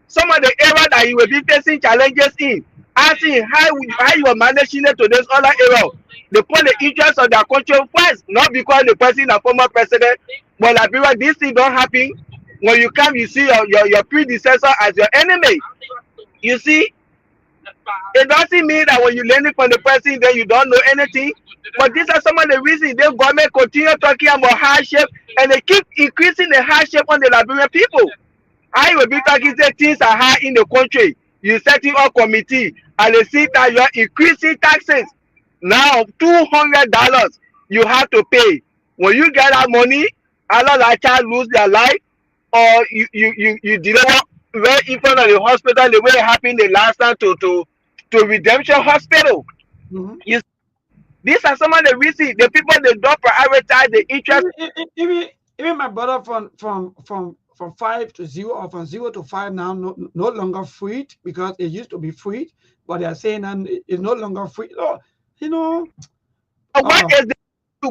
Some of the area that you will be facing challenges in, asking how you are managing it to this other area. They put the interest of their country first, not because the person is a former president, but Liberia, this thing don't happen. When you come, you see your predecessor as your enemy. You see, it doesn't mean that when you learn it from the person, then you don't know anything. But these are some of the reasons the government continue talking about hardship, and they keep increasing the hardship on the Liberian people. I will be talking say things are high in the country. You setting up committee and they see that you are increasing taxes. Now $200 you have to pay. When you get that money, a lot of child lose their life, or you deliver right in front of the hospital the way it happened the last time to Redemption Hospital. Mm-hmm. These are some of the reasons the people they don't prioritize the interest. Even my brother from 5 to 0 or from 0 to 5 now no longer free, because it used to be free, but they are saying that it's no longer free. Oh, you know, What is the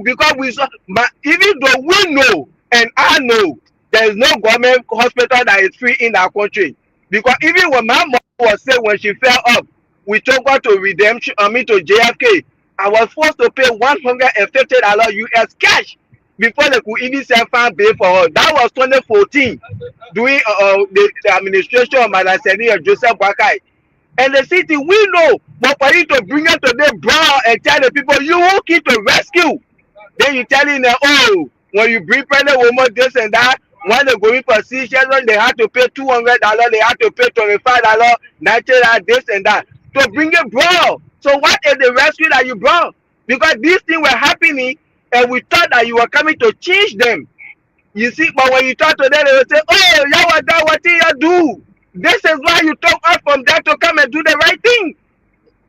because we saw, but even though we know and I know there is no government hospital that is free in our country, because even when my mom was sick when she fell up, we took her to redemption. To JFK. I was forced to pay $150 US cash before they could even send fan bill for her. That was 2014, during the administration of Madam Senior Joseph Boakai. And the city we know, but for you to bring it to the brown and tell the people you will keep to rescue. Then you telling them, oh, when you bring pregnant woman this and that, when they going for C-section, they have to pay $200, they have to pay $25, $90, this and that to bring it brown. So what is the rescue that you brought? Because these things were happening, and we thought that you were coming to change them. You see, but when you talk to them, they will say, oh, yeah, what do you do? This is why you took us from there to come and do the right thing.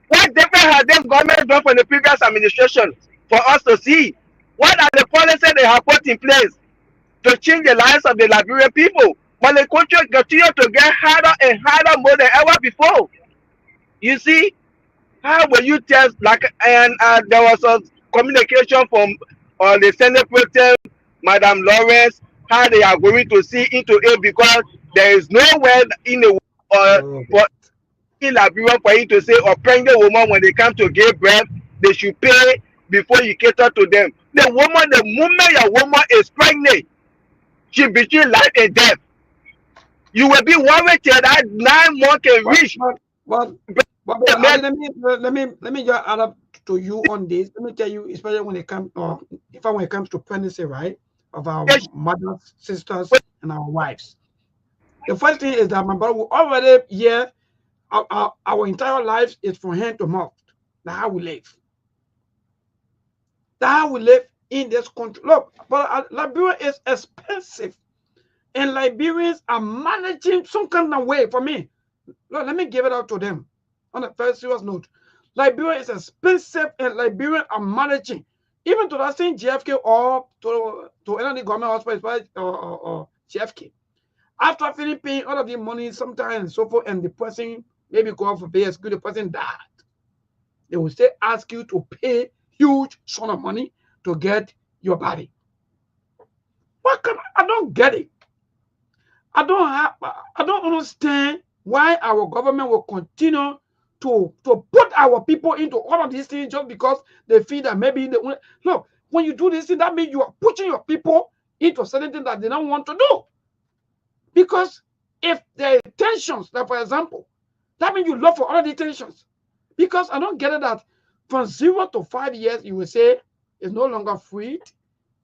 What difference has this government done from the previous administration for us to see? What are the policies they have put in place to change the lives of the Liberian people? But the country continue to get harder and harder more than ever before. You see, how will you test, like, and there was a communication from the Senate President, Madam Lawrence, how they are going to see into it, because there is nowhere in the for in Liberia for you to say a pregnant woman when they come to give birth, they should pay before you cater to them. The moment your woman is pregnant, she between life and death. You will be worried till that 9 months can reach. Let me just add up to you on this. Let me tell you, especially when it comes to pregnancy, right, of our mothers, sisters, and our wives. The first thing is that my brother will already hear our entire lives is from hand to mouth. That's how we live. That's how we live in this country. Look, but Liberia is expensive, and Liberians are managing some kind of way. For me, look, let me give it out to them on a very serious note. Liberia is expensive, and Liberians are managing, even to that same GFK or to any government hospital or GFK. After feeling paying all of the money sometimes and so forth, and the person maybe go out for pay the person died, they will still ask you to pay huge sum of money to get your body. I don't get it. I don't understand why our government will continue to put our people into all of these things just because they feel that maybe they want. Look, when you do this thing, that means you are pushing your people into certain things that they don't want to do. Because if there are tensions, like for example, that means you look for all the tensions. Because I don't get it that from 0 to 5 years, you will say it's no longer free.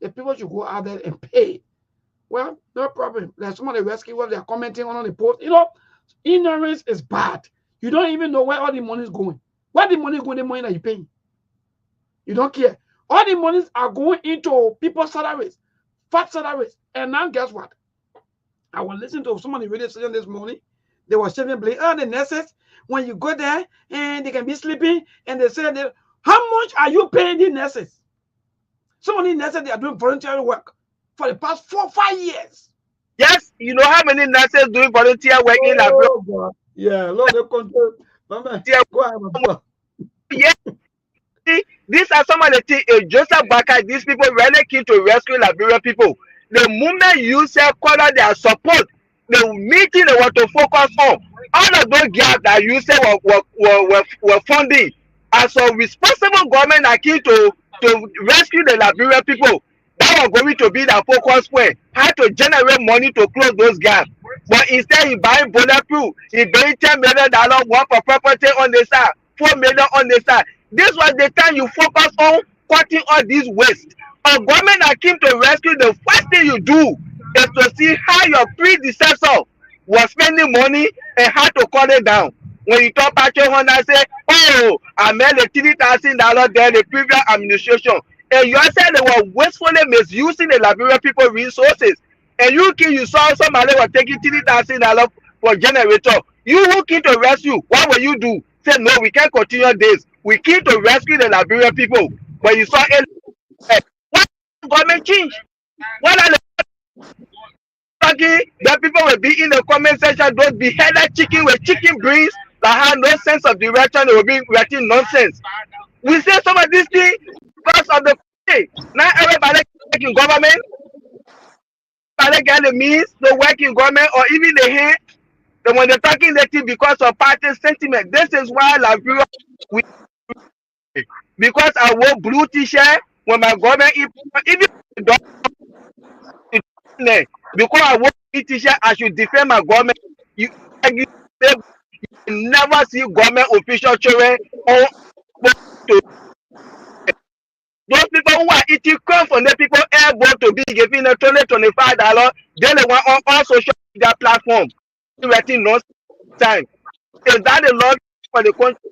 The people should go out there and pay. Well, no problem. Like some of the rescuers, they are commenting on the post. You know, ignorance is bad. You don't even know where all the money is going. Where the money is going, the money that you're paying. You don't care. All the monies are going into people's salaries, fat salaries. And now guess what? I was listening to some of the radio station this morning. They were saying, the nurses, when you go there and they can be sleeping, and they say, how much are you paying the nurses? Some of the nurses, they are doing voluntary work for the past 4 or 5 years. Yes, you know how many nurses doing volunteer work in Liberia? Yeah, Lord, the control. Go ahead. Yes. These are some of the things. Joseph Boakai, these people really keen to rescue Liberian people. The moment you say color their support, the meeting they want to focus on, all of those gaps that you say were funding, as a responsible government are keen to rescue the Liberian people. That was going to be the focus point. How to generate money to close those gaps. But instead, he buying bulletproof. He buying $10 million one for property on the side, $4 million on the side. This was the time you focus on cutting all these waste. A government that came to rescue, the first thing you do is to see how your predecessor was spending money and how to cut it down. When you talk about your Honda, say, oh, I made the $3,000 there, the previous administration. And you said they were wastefully misusing the Liberian people resources. And you saw somebody was taking $3,000 for generator. You who came to rescue, what will you do? Say, no, we can't continue this. We came to rescue the Liberian people. But you saw what government change? What are the people will be in the comment section, those beheaded chicken with chicken brains that have no sense of direction, they will be writing nonsense. We say some of these things, because of the money. Now everybody work in government, everybody get the means to work in government or even the hand. Then when they're talking the thing because of party sentiment, this is why Liberia we because I wore blue t-shirt when my government even because I wore blue t-shirt, I should defend my government. You, you never see government official children or to those people who are eating come from the people airborne to be given a $25. Then they want on all social media platform. Waiting no time. Is that the law for the country?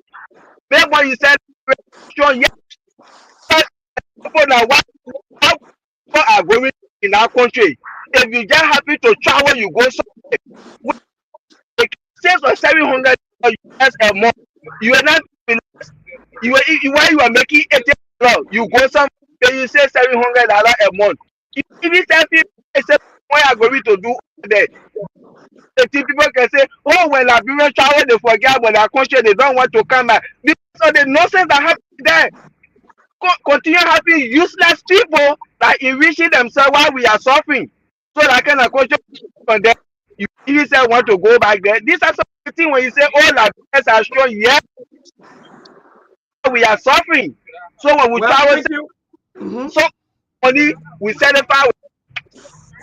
Maybe when you said yes, people that what people are going in our country. If you just happy to travel, you go somewhere. The sales of $700 a month, you are not while you are making $80, you go somewhere you say $700 a month. If you say people say what you are going to do there, the people can say, oh, when Liberian travel, they forget about their country, they don't want to come back. Because of the nonsense that happen there. Continue having useless people that enriching themselves while we are suffering. So that kind of culture on them, you even say want to go back there. These are some things when you say, oh, Liberians are strong, yeah, we are suffering. So when we Well, travel, thank you. Mhm. so money, we send it out.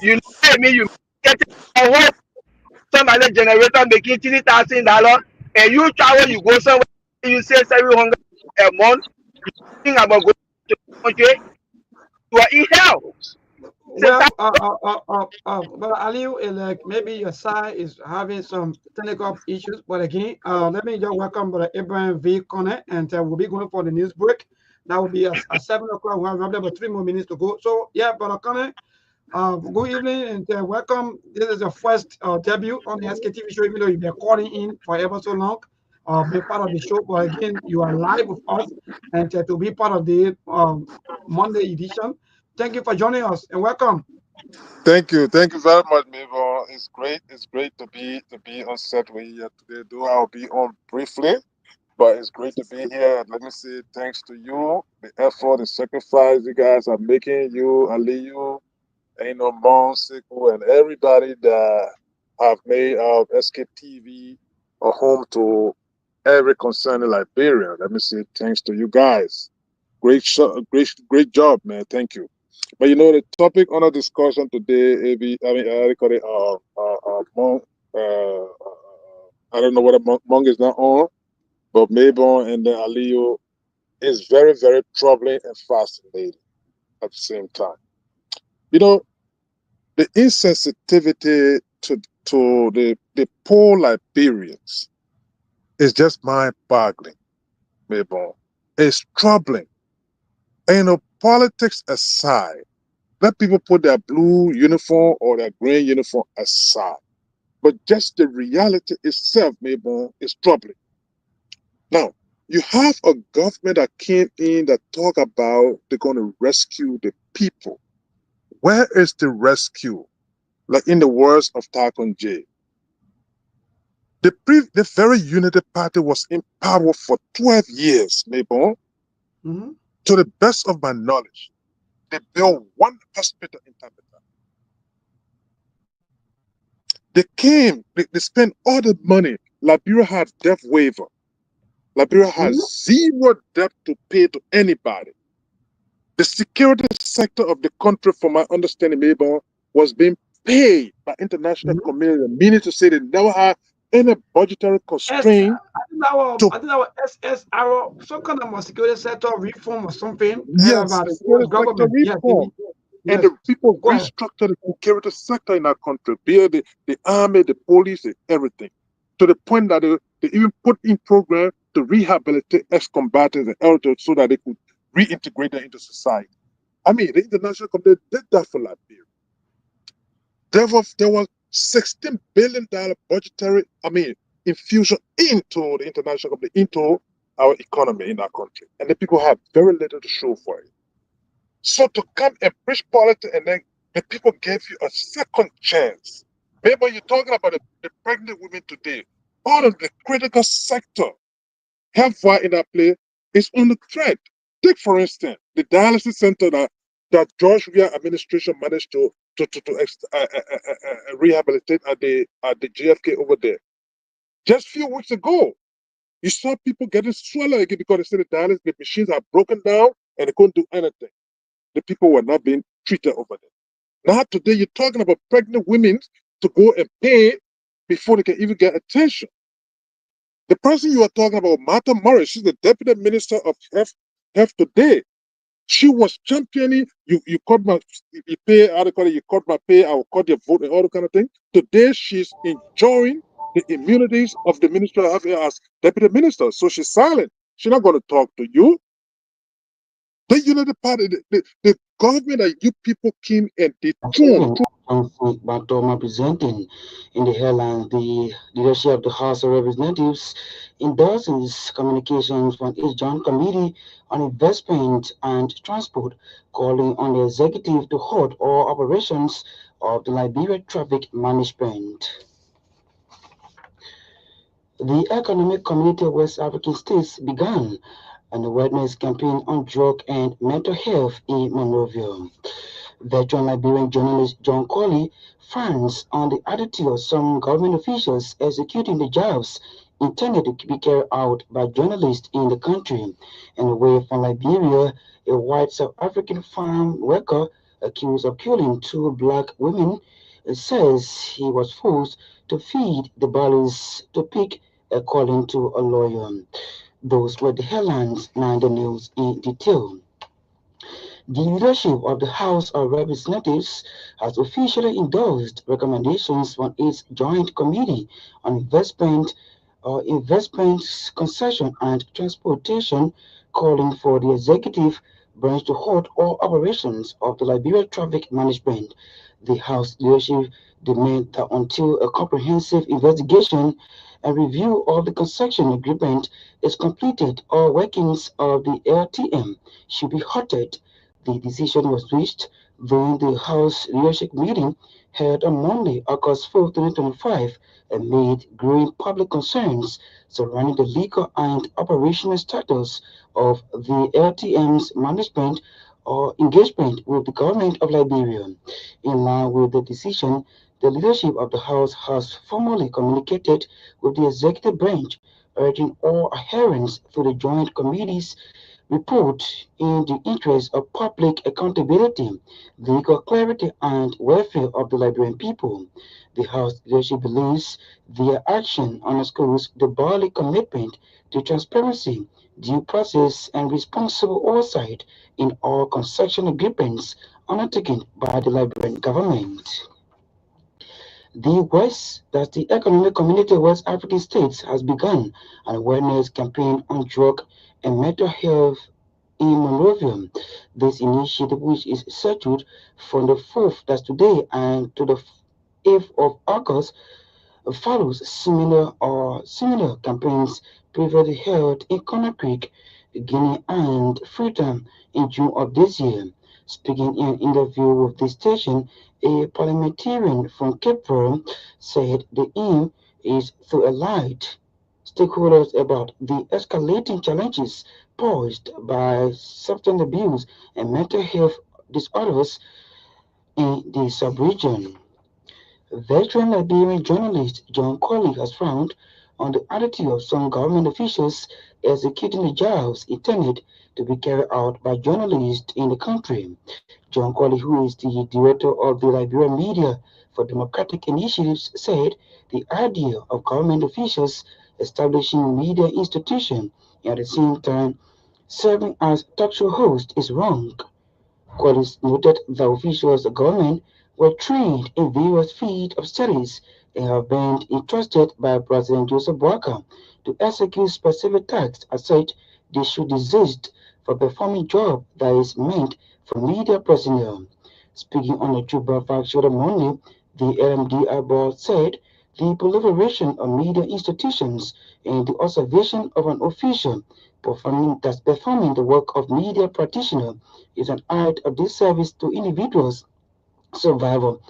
You know me, you get a whole somebody generator making $3,000 and you travel, you go somewhere, you say 700 a month, you think about going to the country, you are in hell. Well, but Aliu, like maybe your side is having some technical issues, but again, let me just welcome Brother Abraham V. Connect, and we'll be going for the news break. That will be at 7 o'clock. We have about 3 more minutes to go. So, yeah, Brother Connect, good evening and welcome. This is your first debut on the SKTV show, even though you've been calling in for ever so long, be part of the show. But again, you are live with us and to be part of the Monday edition. Thank you for joining us and welcome. Thank you very much, Mabel. It's great to be on set with you today. Though I'll be on briefly, but it's great to be here. And let me say thanks to you, the effort, the sacrifice you guys are making. You, Aliyu, Mount Siku, and everybody that have made SKTV a home to every concerned Liberian. Let me say thanks to you guys. Great job, man. Thank you. But the topic on our discussion today, I call it Monk. I don't know what Monk is not on, but Mabon and then Aliyu is very, very troubling and fascinating at the same time. The insensitivity to the poor Liberians is just mind-boggling, Mabon. It's troubling. And politics aside, let people put their blue uniform or their green uniform aside. But just the reality itself, Mabon, is troubling. Now, you have a government that came in that talk about they're going to rescue the people. Where is the rescue? Like in the words of Takon J. The very Unity Party was in power for 12 years, Mabon. Mm-hmm. To the best of my knowledge, they built one hospital in Tabata. They spent all the money. Liberia had debt waiver. Liberia has zero debt to pay to anybody. The security sector of the country, from my understanding, Mabon, was being paid by international community, meaning to say they never had any budgetary constraint. I think our SSR, some kind of security sector reform or something. Yes, About security sector government. reform. Yes. And the people Go ahead. restructured the security sector in our country, be it the army, the police, and everything, to the point that they even put in program to rehabilitate ex-combatants and elders so that they could reintegrate them into society. I mean, the international community did that for Liberia. There was $16 billion budgetary, infusion into the international community, into our economy in our country. And the people have very little to show for it. So to come and preach politics and then the people gave you a second chance. Maybe you're talking about the pregnant women today. All of the critical sector, health-wise in that place, is under threat. Take, for instance, the dialysis center that George Weah administration managed to rehabilitate at the JFK over there. Just a few weeks ago, you saw people getting swallowed again because they said the machines are broken down and they couldn't do anything. The people were not being treated over there. Now today you're talking about pregnant women to go and pay before they can even get attention. The person you are talking about, Martha Morris, she's the deputy minister of health today. She was championing you cut my you pay, how do you call it, you cut my pay, I will cut your vote and all that kind of thing. Today she's enjoying the immunities of the minister of health as deputy minister. So she's silent. She's not going to talk to you. The United Party, the government that you people came and dethroned. Batoma presenting in the headlines, the leadership of the House of Representatives endorses communications from its joint committee on investment and transport, calling on the executive to halt all operations of the Liberia traffic management. The Economic Community of West African States began an awareness campaign on drug and mental health in Monrovia. Veteran Liberian journalist John Colley frowns on the attitude of some government officials executing the jobs intended to be carried out by journalists in the country. And away from Liberia, a white South African farm worker accused of killing two black women says he was forced to feed the bullies to pick, according to a lawyer. Those were the headlines. Now the news in detail. The leadership of the House of Representatives has officially endorsed recommendations from its Joint Committee on Investments, Concession and Transportation, calling for the executive branch to halt all operations of the Liberia Traffic Management. The House leadership demand that until a comprehensive investigation and review of the concession agreement is completed, all workings of the LTM should be halted. The decision was reached during the House leadership meeting held on Monday, August 4, 2025, amid growing public concerns surrounding the legal and operational status of the LTM's management or engagement with the government of Liberia. In line with the decision, the leadership of the House has formally communicated with the executive branch, urging all adherence to the Joint Committee's report in the interest of public accountability, legal clarity, and welfare of the Liberian people. The House leadership believes their action underscores the bold commitment to transparency, due process, and responsible oversight in all concession agreements undertaken by the Liberian government. The Economic Community of West African States has begun an awareness campaign on drug and mental health in Monrovia. This initiative, which is scheduled from the 4th, that's today, and to the 8th of August, follows similar campaigns previously held in Conakry, Guinea, and Freetown in June of this year. Speaking in an interview with the station, a parliamentarian from Cape Verde said the aim is to enlighten stakeholders about the escalating challenges posed by substance abuse and mental health disorders in the sub-region. Veteran Liberian journalist John Colley has frowned on the attitude of some government officials executing the jobs intended to be carried out by journalists in the country. John Colley, who is the director of the Liberian Media for Democratic Initiatives, said the idea of government officials establishing media institutions and at the same time serving as talk show hosts is wrong. Collins noted that officials of the government were trained in various fields of studies and have been entrusted by President Joseph Boakai to execute specific tasks. As such, they should desist from performing job that is meant for media personnel. Speaking on the Juba factual on Monday, the LMDI board said the proliferation of media institutions and the observation of an official performing the work of media practitioner is an act of disservice to individuals' survival.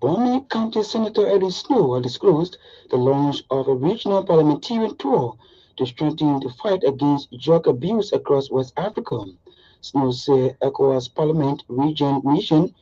Bonny County Senator Eddie Snow has disclosed the launch of a regional parliamentarian tour to strengthen the fight against drug abuse across West Africa. Snow said ECOWAS Parliament regional mission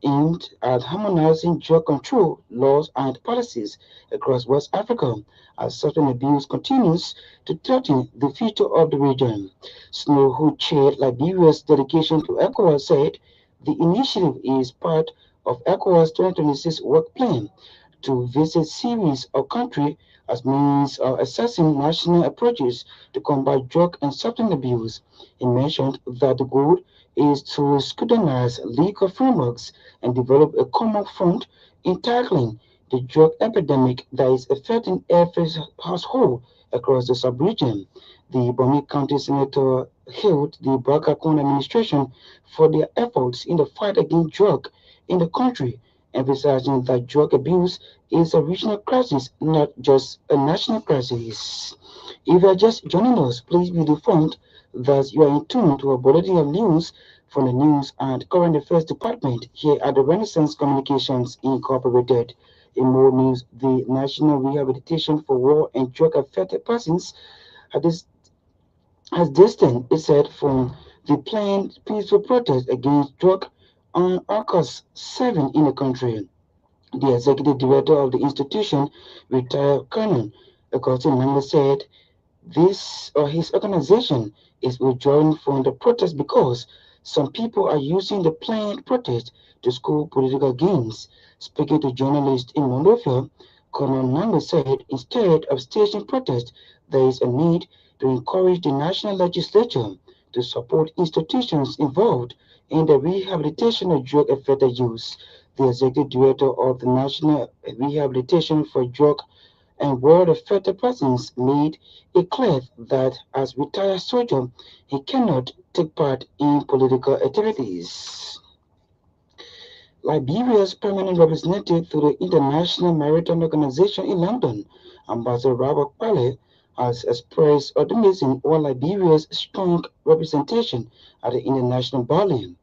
aimed at harmonizing drug control laws and policies across West Africa as substance abuse continues to threaten the future of the region. Snow, who chaired Liberia's dedication to ECOWAS, said the initiative is part of ECOWAS 2026 work plan to visit series of countries as means of assessing national approaches to combat drug and substance abuse. He mentioned that the goal is to scrutinize legal frameworks and develop a common front in tackling the drug epidemic that is affecting every household across the sub-region. The Boni County Senator hailed the Bakakun administration for their efforts in the fight against drug in the country, emphasizing that drug abuse is a regional crisis, not just a national crisis. If you are just joining us, please be informed that you are in tune to a bulletin of news from the News and Current Affairs Department here at the Renaissance Communications Incorporated. In more news, the National Rehabilitation for War and Drug Affected Persons has distanced itself from the planned peaceful protest against drug on August 7 in the country. The executive director of the institution, retired Colonel Augustine Nanga, said his organization is withdrawing from the protest because some people are using the planned protest to score political gains. Speaking to journalists in Monrovia, Colonel Nanga said instead of staging protest, there is a need to encourage the national legislature to support institutions involved in the rehabilitation of drug affected youth. The executive director of the National Rehabilitation for Drug and World Affected Persons made it clear that as retired soldier, he cannot take part in political activities. Liberia's permanent representative to the International Maritime Organization in London, Ambassador Robert Pale, has expressed optimism over Liberia's strong representation at the international body.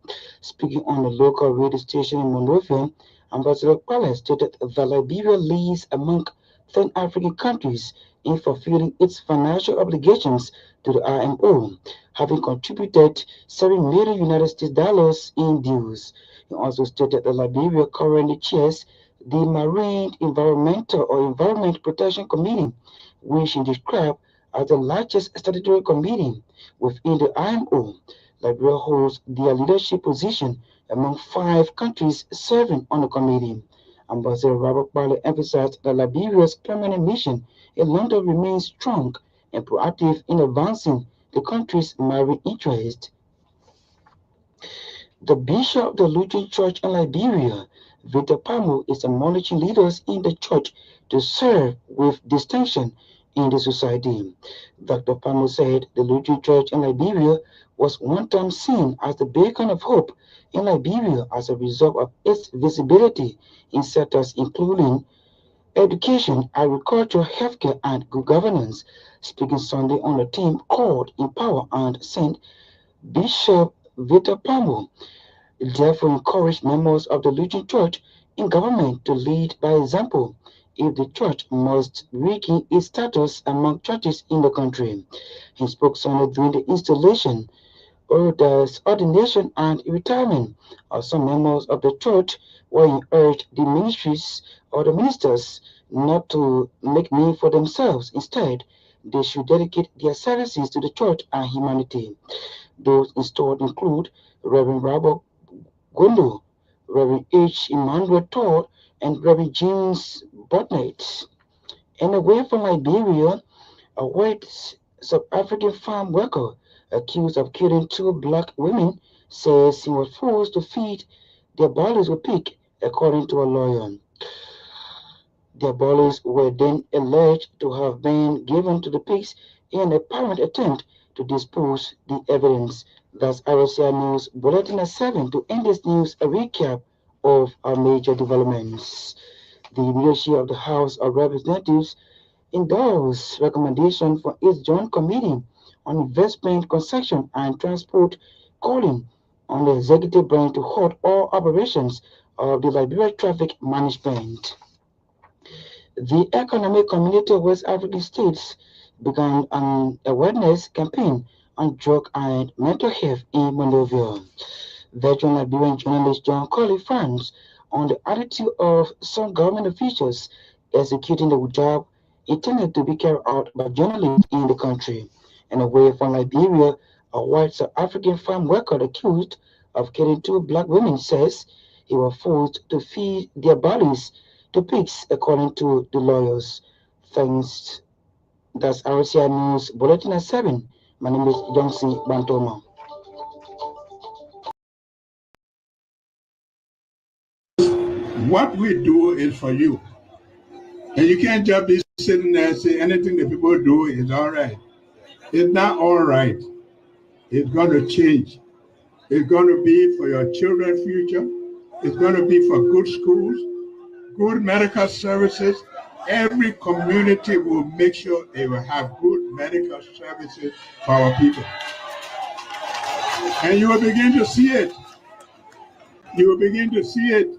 Speaking on a local radio station in Monrovia, Ambassador Pale stated that Liberia leads among 10 African countries in fulfilling its financial obligations to the IMO, having contributed $7 million United States dollars in dues. He also stated that Liberia currently chairs the Marine Environmental or Environment Protection Committee, which he described as the largest statutory committee within the IMO. Liberia holds their leadership position among 5 countries serving on the committee. Ambassador Robert Barley emphasized that Liberia's permanent mission in London remains strong and proactive in advancing the country's marine interests. The Bishop of the Lutheran Church in Liberia, Victor Pamo, is acknowledging leaders in the church to serve with distinction in the society. Dr. Pamo said the Lutheran Church in Liberia was one time seen as the beacon of hope in Liberia as a result of its visibility in sectors including education, agriculture, healthcare, and good governance. Speaking Sunday on a theme called Empower and Send, Bishop Victor Pamo therefore encouraged members of the Lutheran Church in government to lead by example if the church must regain its status among churches in the country. He spoke Sunday during the installation or the ordination and retirement of some members of the church, where he urged the ministries or the ministers not to make name for themselves. Instead, they should dedicate their services to the church and humanity. Those installed include Reverend Robert Gondo, Reverend H. Emmanuel Todd, and Reverend James Botnet. And away from Liberia, a white South African farm worker accused of killing 2 black women says he was forced to feed their bodies with pig, according to a lawyer. Their bodies were then alleged to have been given to the pigs in an apparent attempt to dispose the evidence. That's RCI News Bulletin at 7. To end this news, a recap of our major developments. The leadership of the House of Representatives endorsed recommendation for its joint committee on investment, concession, and transport, calling on the executive branch to halt all operations of the Liberia Traffic Management. The Economic Community of West African States began an awareness campaign on drug and mental health in Monrovia. Veteran Liberian journalist John Colley frowns on the attitude of some government officials executing the job intended to be carried out by journalists in the country. And away from Liberia, a white South African farm worker accused of killing two black women says he was forced to feed their bodies to pigs, according to the lawyers. Thanks. That's RCI News Bulletin at 7. My name is Johnson Bantoma. What we do is for you. And you can't just be sitting there and say anything that people do is all right. It's not all right. It's going to change. It's going to be for your children's future. It's going to be for good schools, good medical services. Every community will make sure they will have good medical services for our people. And you will begin to see it. You will begin to see it.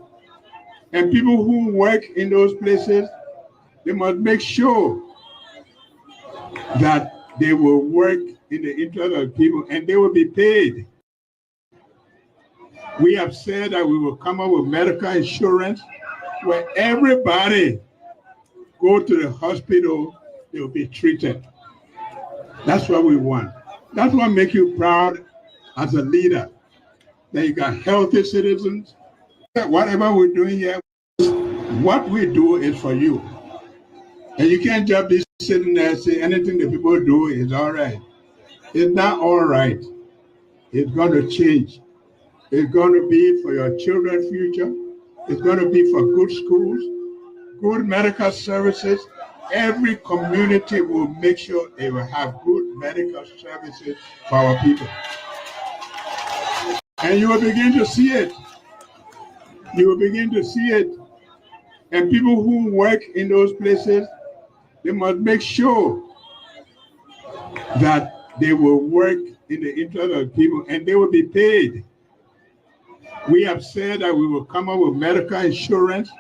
And people who work in those places, they must make sure that they will work in the interest of people and they will be paid. We have said that we will come up with medical insurance where everybody go to the hospital, they will be treated. That's what we want. That's what makes you proud as a leader, that you got healthy citizens. Whatever we're doing here, what we do is for you. And you can't just be sitting there and say anything that people do is all right. It's not all right. It's going to change. It's going to be for your children's future. It's going to be for good schools, good medical services. Every community will make sure they will have good medical services for our people. And you will begin to see it. You will begin to see it. And people who work in those places, they must make sure that they will work in the interest of people and they will be paid. We have said that we will come up with medical insurance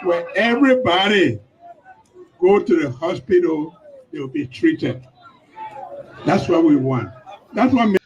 where everybody go to the hospital, they will be treated. That's what we want. That's what.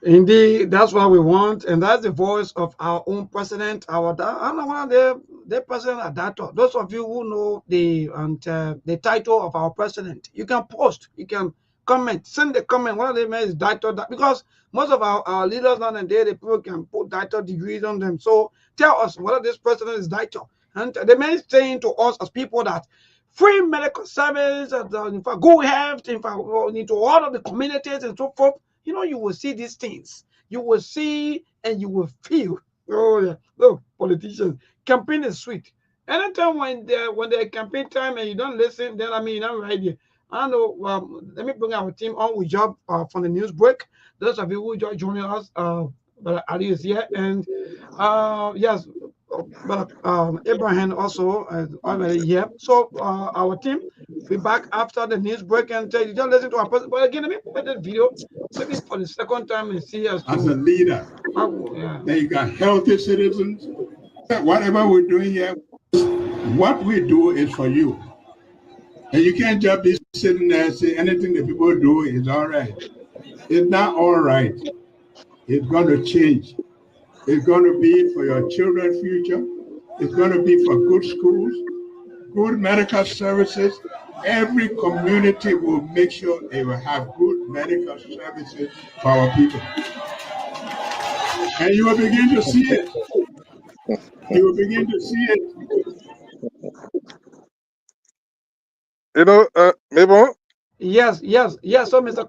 Indeed, that's what we want, and that's the voice of our own president. I don't know one of the president at that time. Those of you who know the title of our president, you can post, you can comment, send the comment. One of them is title because most of our leaders nowadays, the people can put title degrees on them. So tell us whether this president is title. And the man is saying to us as people that free medical service, in fact, good health, in fact, into all of the communities and so forth. You know, you will see these things. You will see and you will feel. Oh yeah, look, politicians. Campaign is sweet. Anytime when the campaign time and you don't listen, then I mean I'm right here. I don't know. Let me bring our team on with job from the news break. Those of you who just joining us, but Ali is here, and yes, but Abraham also already here. So our team be back after the news break and you just listen to our person. But again, let me play this video maybe for the second time and see us as a leader. Yeah. That you got healthy citizens. Whatever we're doing here, what we do is for you. And you can't just be sitting there and say anything that people do is all right. It's not all right. It's going to change. It's going to be for your children's future. It's going to be for good schools, good medical services. Every community will make sure they will have good medical services for our people. And you will begin to see it. You will begin to see it. You know, Mabel? Yes. So, Mr.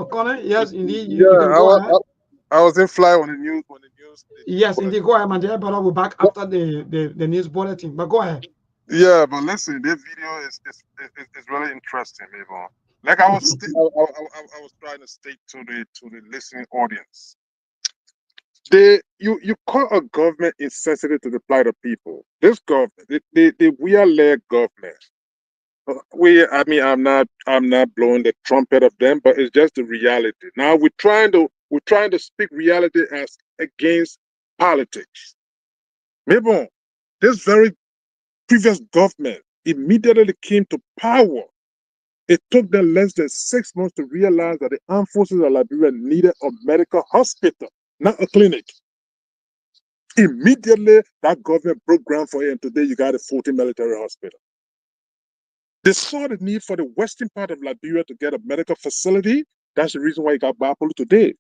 Connor, yes, indeed. I was in fly on the news. Yes, indeed. Go ahead, my dear brother. We're back after the news bulletin. But go ahead. Yeah, but listen, this video is really interesting, Mabel. Like I was trying to state to the listening audience. You call a government insensitive to the plight of people. This government, we are led government. I'm not blowing the trumpet of them, but it's just the reality. Now we're trying to speak reality as against politics. Maybe this very previous government immediately came to power, it took them less than 6 months to realize that the armed forces of Liberia needed a medical hospital, not a clinic. Immediately, that government broke ground for it, and today you got a 14 military hospital. They saw the need for the western part of Liberia to get a medical facility. That's the reason why you got Bapolo today.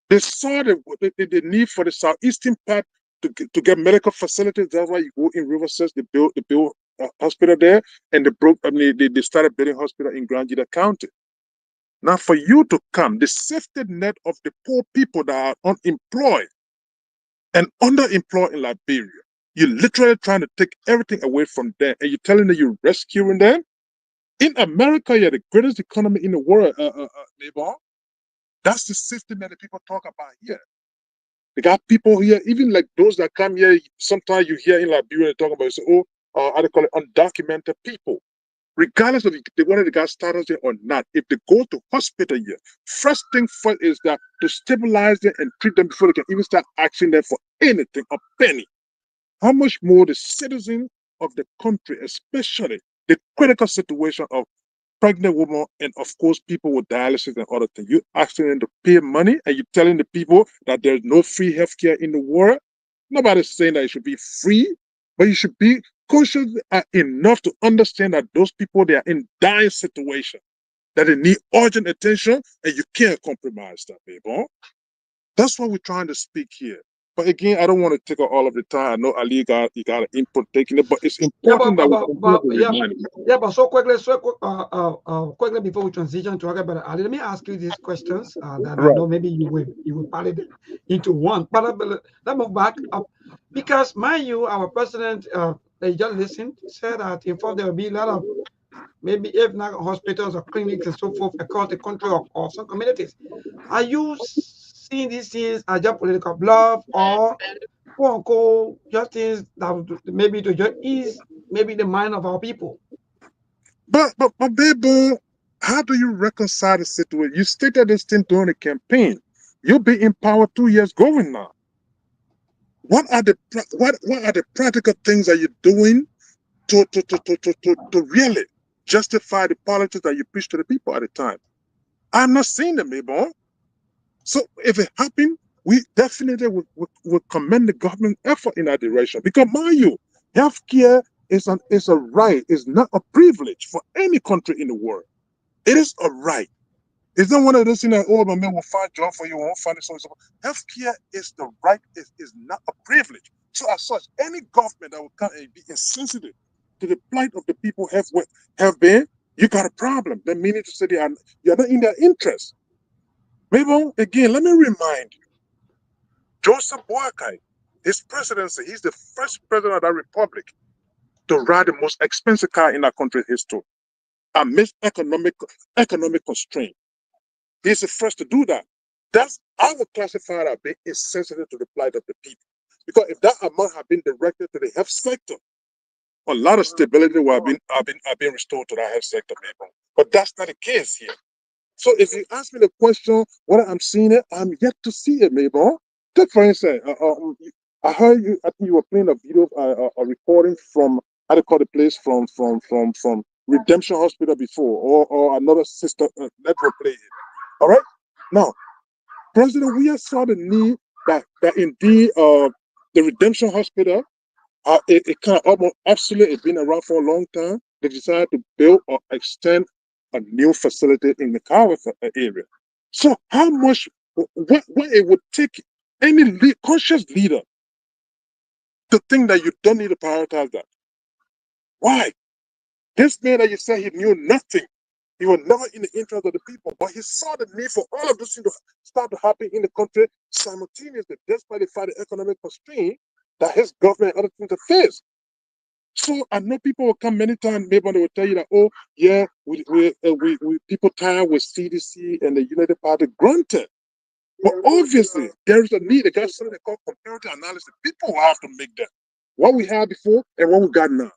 They saw the need for the southeastern part to get medical facilities. That's why you go in Riverside, they built a hospital there, and they started building hospital in Grangida County. Now, for you to come, the safety net of the poor people that are unemployed and underemployed in Liberia, you're literally trying to take everything away from them, and you're telling them you're rescuing them. In America, you're the greatest economy in the world, neighbor. That's the safety net that people talk about here. They got people here, even like those that come here. Sometimes you hear in Liberia they talk about, say, oh, how they call it, undocumented people. Regardless of whether they got status here or not, if they go to hospital here, first thing first is that to stabilize them and treat them before they can even start asking them for anything, a penny. How much more the citizens of the country, especially the critical situation of pregnant women and of course people with dialysis and other things. You asking them to pay money and you're telling the people that there's no free healthcare in the world. Nobody's saying that it should be free, but you should be conscious enough to understand that those people, they are in dire situation, that they need urgent attention, and you can't compromise that, people. That's what we're trying to speak here. But again, I don't want to take all of the time. I know Ali got an input taking it, but it's important that we but so quickly, quickly before we transition to talk about Ali, let me ask you these questions that I know maybe you will pile it into one. But let me back up because, mind you, our president, they just listened, said that in fact there will be a lot of maybe if not hospitals or clinics and so forth across the country or some communities. Are you seeing these things as just political bluff or quote unquote just things that would maybe to just ease maybe the mind of our people? But baby, how do you reconcile the situation? You stated this thing during the campaign. You'll be in power 2 years going now. What are the practical things that you're doing to really justify the politics that you preach to the people at the time? I'm not seeing them, Mabel. So if it happened, we definitely would commend the government effort in that direction. Because mind you, healthcare is a right, it's not a privilege for any country in the world. It is a right. It's not one of those things that, oh, my man will find job for you, won't find it, so on. Healthcare is the right, is not a privilege. So as such, any government that will come and be insensitive to the plight of the people have been, you got a problem. That meaning to say you're not in their interest. Maybe again, let me remind you, Joseph Boakai, his presidency, he's the first president of that republic to ride the most expensive car in our country's history amidst economic constraint. He's the first to do that. I would classify that being insensitive to the plight of the people. Because if that amount had been directed to the health sector, a lot of stability would have been restored to that health sector, people. But that's not the case here. So if you ask me the question, whether I'm seeing it, I'm yet to see it, Mabel. Take for instance, I heard you. I think you were playing a video, a recording from how they call the place from Redemption Hospital before, or another sister. Let's replay it. All right. Now, President, we have saw the need that indeed the Redemption Hospital, it kind of almost absolutely it's been around for a long time. They decided to build or extend a new facility in the Kawa area. So how much, what it would take any conscious leader to think that you don't need to prioritize that? Why? This man that you said he knew nothing, he was never in the interest of the people, but he saw the need for all of this thing to start to happen in the country simultaneously, despite the economic constraint that his government and other things to face. So I know people will come many times, maybe they will tell you that, oh, yeah, we people tired with CDC and the United Party. Granted. But obviously, there is a need. They got something they call comparative analysis. People will have to make that. What we had before and what we got now.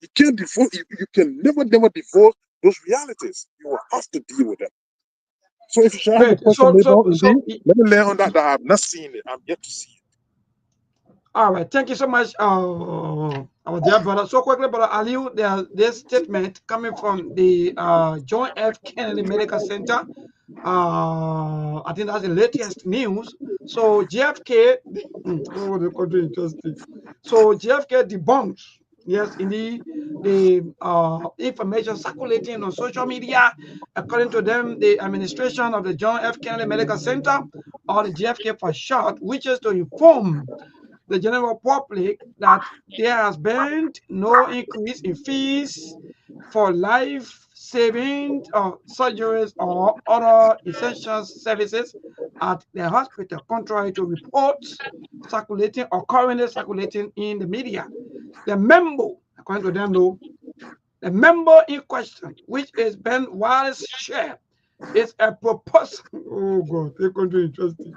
You can't divorce, you can never divorce those realities. You will have to deal with them. So if you should ask the question, let me lay on that I have not seen it. I'm yet to see it. All right, thank you so much, our dear brother. So quickly, brother Aliu, there's this statement coming from the John F. Kennedy Medical Center. I think that's the latest news. So JFK, oh, the country interesting. So JFK debunks, yes, indeed, the information circulating on social media. According to them, the administration of the John F. Kennedy Medical Center, or the JFK for short, wishes to inform the general public that there has been no increase in fees for life-saving surgeries or other essential services at the hospital, contrary to reports circulating or currently circulating in the media. The memo, according to them, though, the memo in question, which is Ben Wallace share, is a proposal. Oh God, they're going to interesting.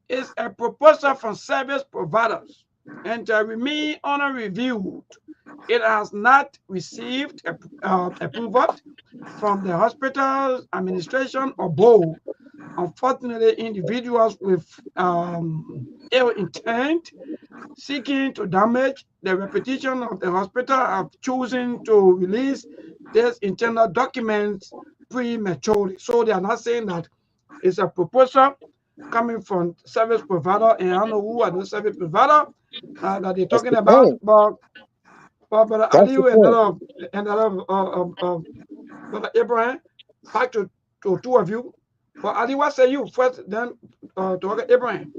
Is a proposal from service providers and to remain unreviewed. It has not received approval from the hospital's administration or board. Unfortunately, individuals with ill intent seeking to damage the reputation of the hospital have chosen to release these internal documents prematurely. So they are not saying that it's a proposal coming from service provider, and I don't know who are those service provider that they're That's talking the about, point. but That's the Aliu point. and Brother Abraham, back to two of you. But Ali, what say you first, then to Abraham?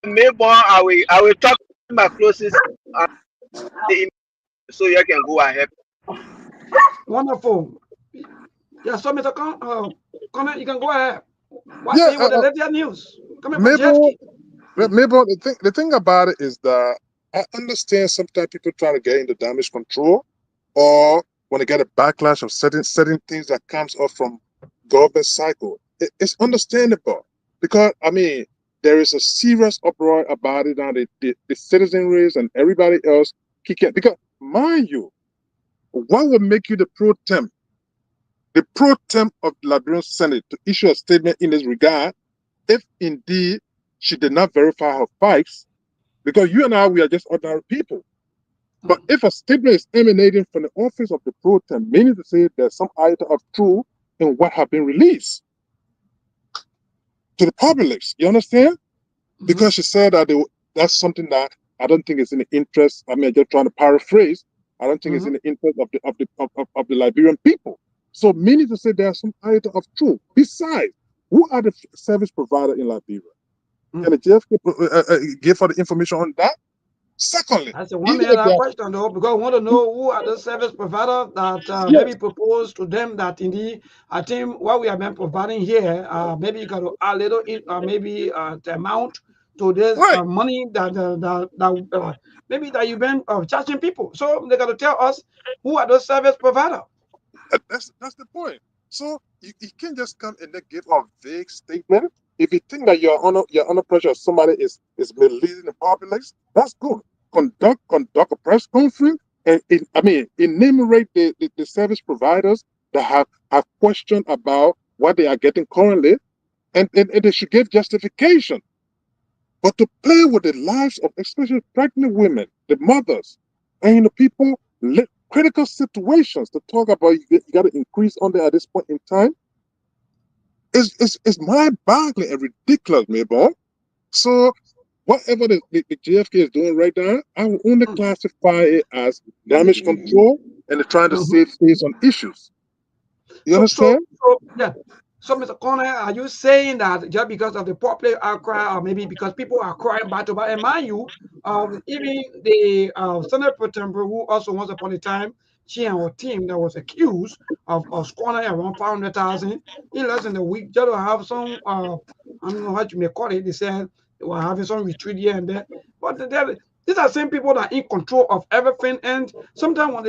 Maybe I will talk to my closest uh, so you can go ahead. Wonderful. Yeah, so Mr. Connor, you can go ahead. What Yeah, say you with the latest news coming from Mabel, JFK? Mabel, the thing about it is that I understand sometimes people trying to get into damage control or when they get a backlash of certain things that comes up from government cycle. It's understandable because I mean there is a serious uproar about it now. The citizenry and everybody else kicking because mind you, what would make you the pro temp of the Liberian Senate to issue a statement in this regard if indeed she did not verify her facts? Because you and I, we are just ordinary people. But if a statement is emanating from the office of the pro temp, meaning to say there's some item of truth in what have been released to the public, you understand? Because she said that that's something that I don't think is in the interest. I mean, just trying to paraphrase. I don't think it's in the interest of the Liberian people. So, meaning to say there's some item of truth. Besides, who are the service provider in Liberia? Can the JFK give her the information on that? Secondly, That's a one-million question, though, because we want to know who are the service providers that maybe propose to them that indeed, I think what we have been providing here, maybe you got to add a little, maybe the amount to this money that maybe that you've been charging people. So they got to tell us who are those service providers. That's the point. So you can't just come and then give a vague statement. If you think that you're under pressure, somebody is misleading the populace, that's good. Conduct a press conference and enumerate the service providers that have questioned about what they are getting currently, and they should give justification. But to play with the lives of especially pregnant women, the mothers, and people critical situations to talk about you got to increase on there at this point in time is mind-boggling and ridiculous, Mayball. So whatever the JFK is doing right now, I will only classify it as damage control and they're trying to save face on issues. You understand? Yeah. So, Mr. Connor, are you saying that just because of the popular outcry, or maybe because people are crying back to back, and mind you, even the Senate Pro Tem, who also once upon a time, she and her team that was accused of squandering around 500,000 in less than a week, just to have some, I don't know how you may call it, they said they were having some retreat here and there. But these are same people that are in control of everything, and sometimes when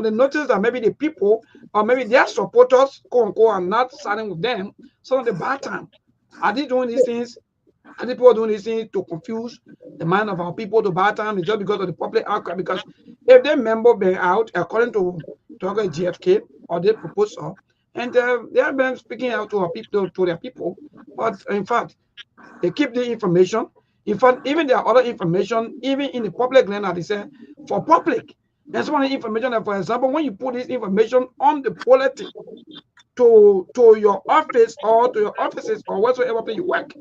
they notice that maybe the people or maybe their supporters, quote unquote, are not siding with them, some of the bad time. Are they doing these things? Are people doing these things to confuse the mind of our people to bad time? It's just because of the public outcry. Because if they member been out, according to GFK or their proposal, and they have been speaking out to our people, to their people, but in fact, they keep the information In fact, even there are other information, even in the public land, as they say, for public. There's one information that, for example, when you put this information on the bulletin to your office or to your offices or whatsoever place you work,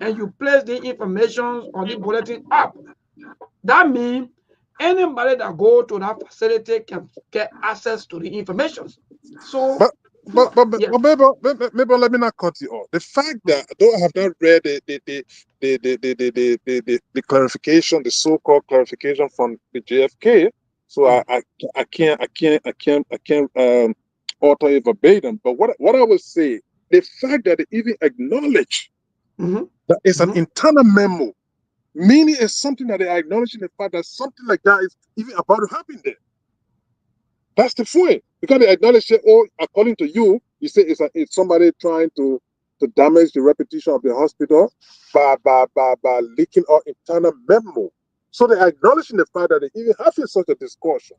and you place the information on the bulletin up, that means anybody that go to that facility can get access to the information. So, yeah. maybe let me not cut you off. The fact that though I have not read the clarification, the so-called clarification from the JFK, so I can't alter it verbatim. But what I would say, the fact that they even acknowledge that it's an internal memo, meaning it's something that they are acknowledging the fact that something like that is even about to happen there. That's the point. Because they acknowledge it, oh, according to you, you say it's somebody trying to damage the reputation of the hospital by leaking out internal memo. So they are acknowledging the fact that they even having such a discussion.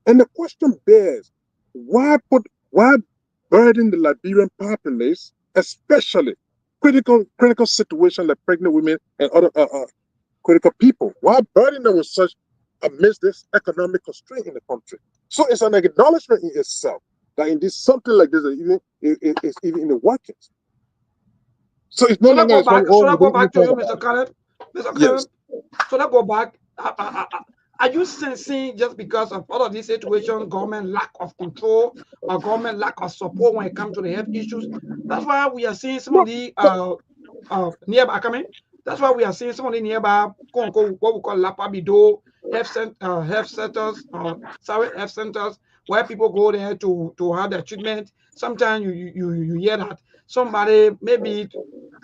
And the question bears, why burden the Liberian populace, especially critical situations like pregnant women and other critical people? Why burden them with such amidst this economic constraint in the country? So it's an acknowledgement in itself that in this something like this it's even in the workings. So it's no longer. So let's go back to you, Mr. Khaled. Mr. Yes. So let's go back. Are you sensing just because of all of these situations, government lack of control or government lack of support when it comes to the health issues? That's why we are seeing some of the nearby coming. That's why we are seeing some of the nearby what we call Lapabido health centers, health centers where people go there to have their treatment. Sometimes you hear that somebody maybe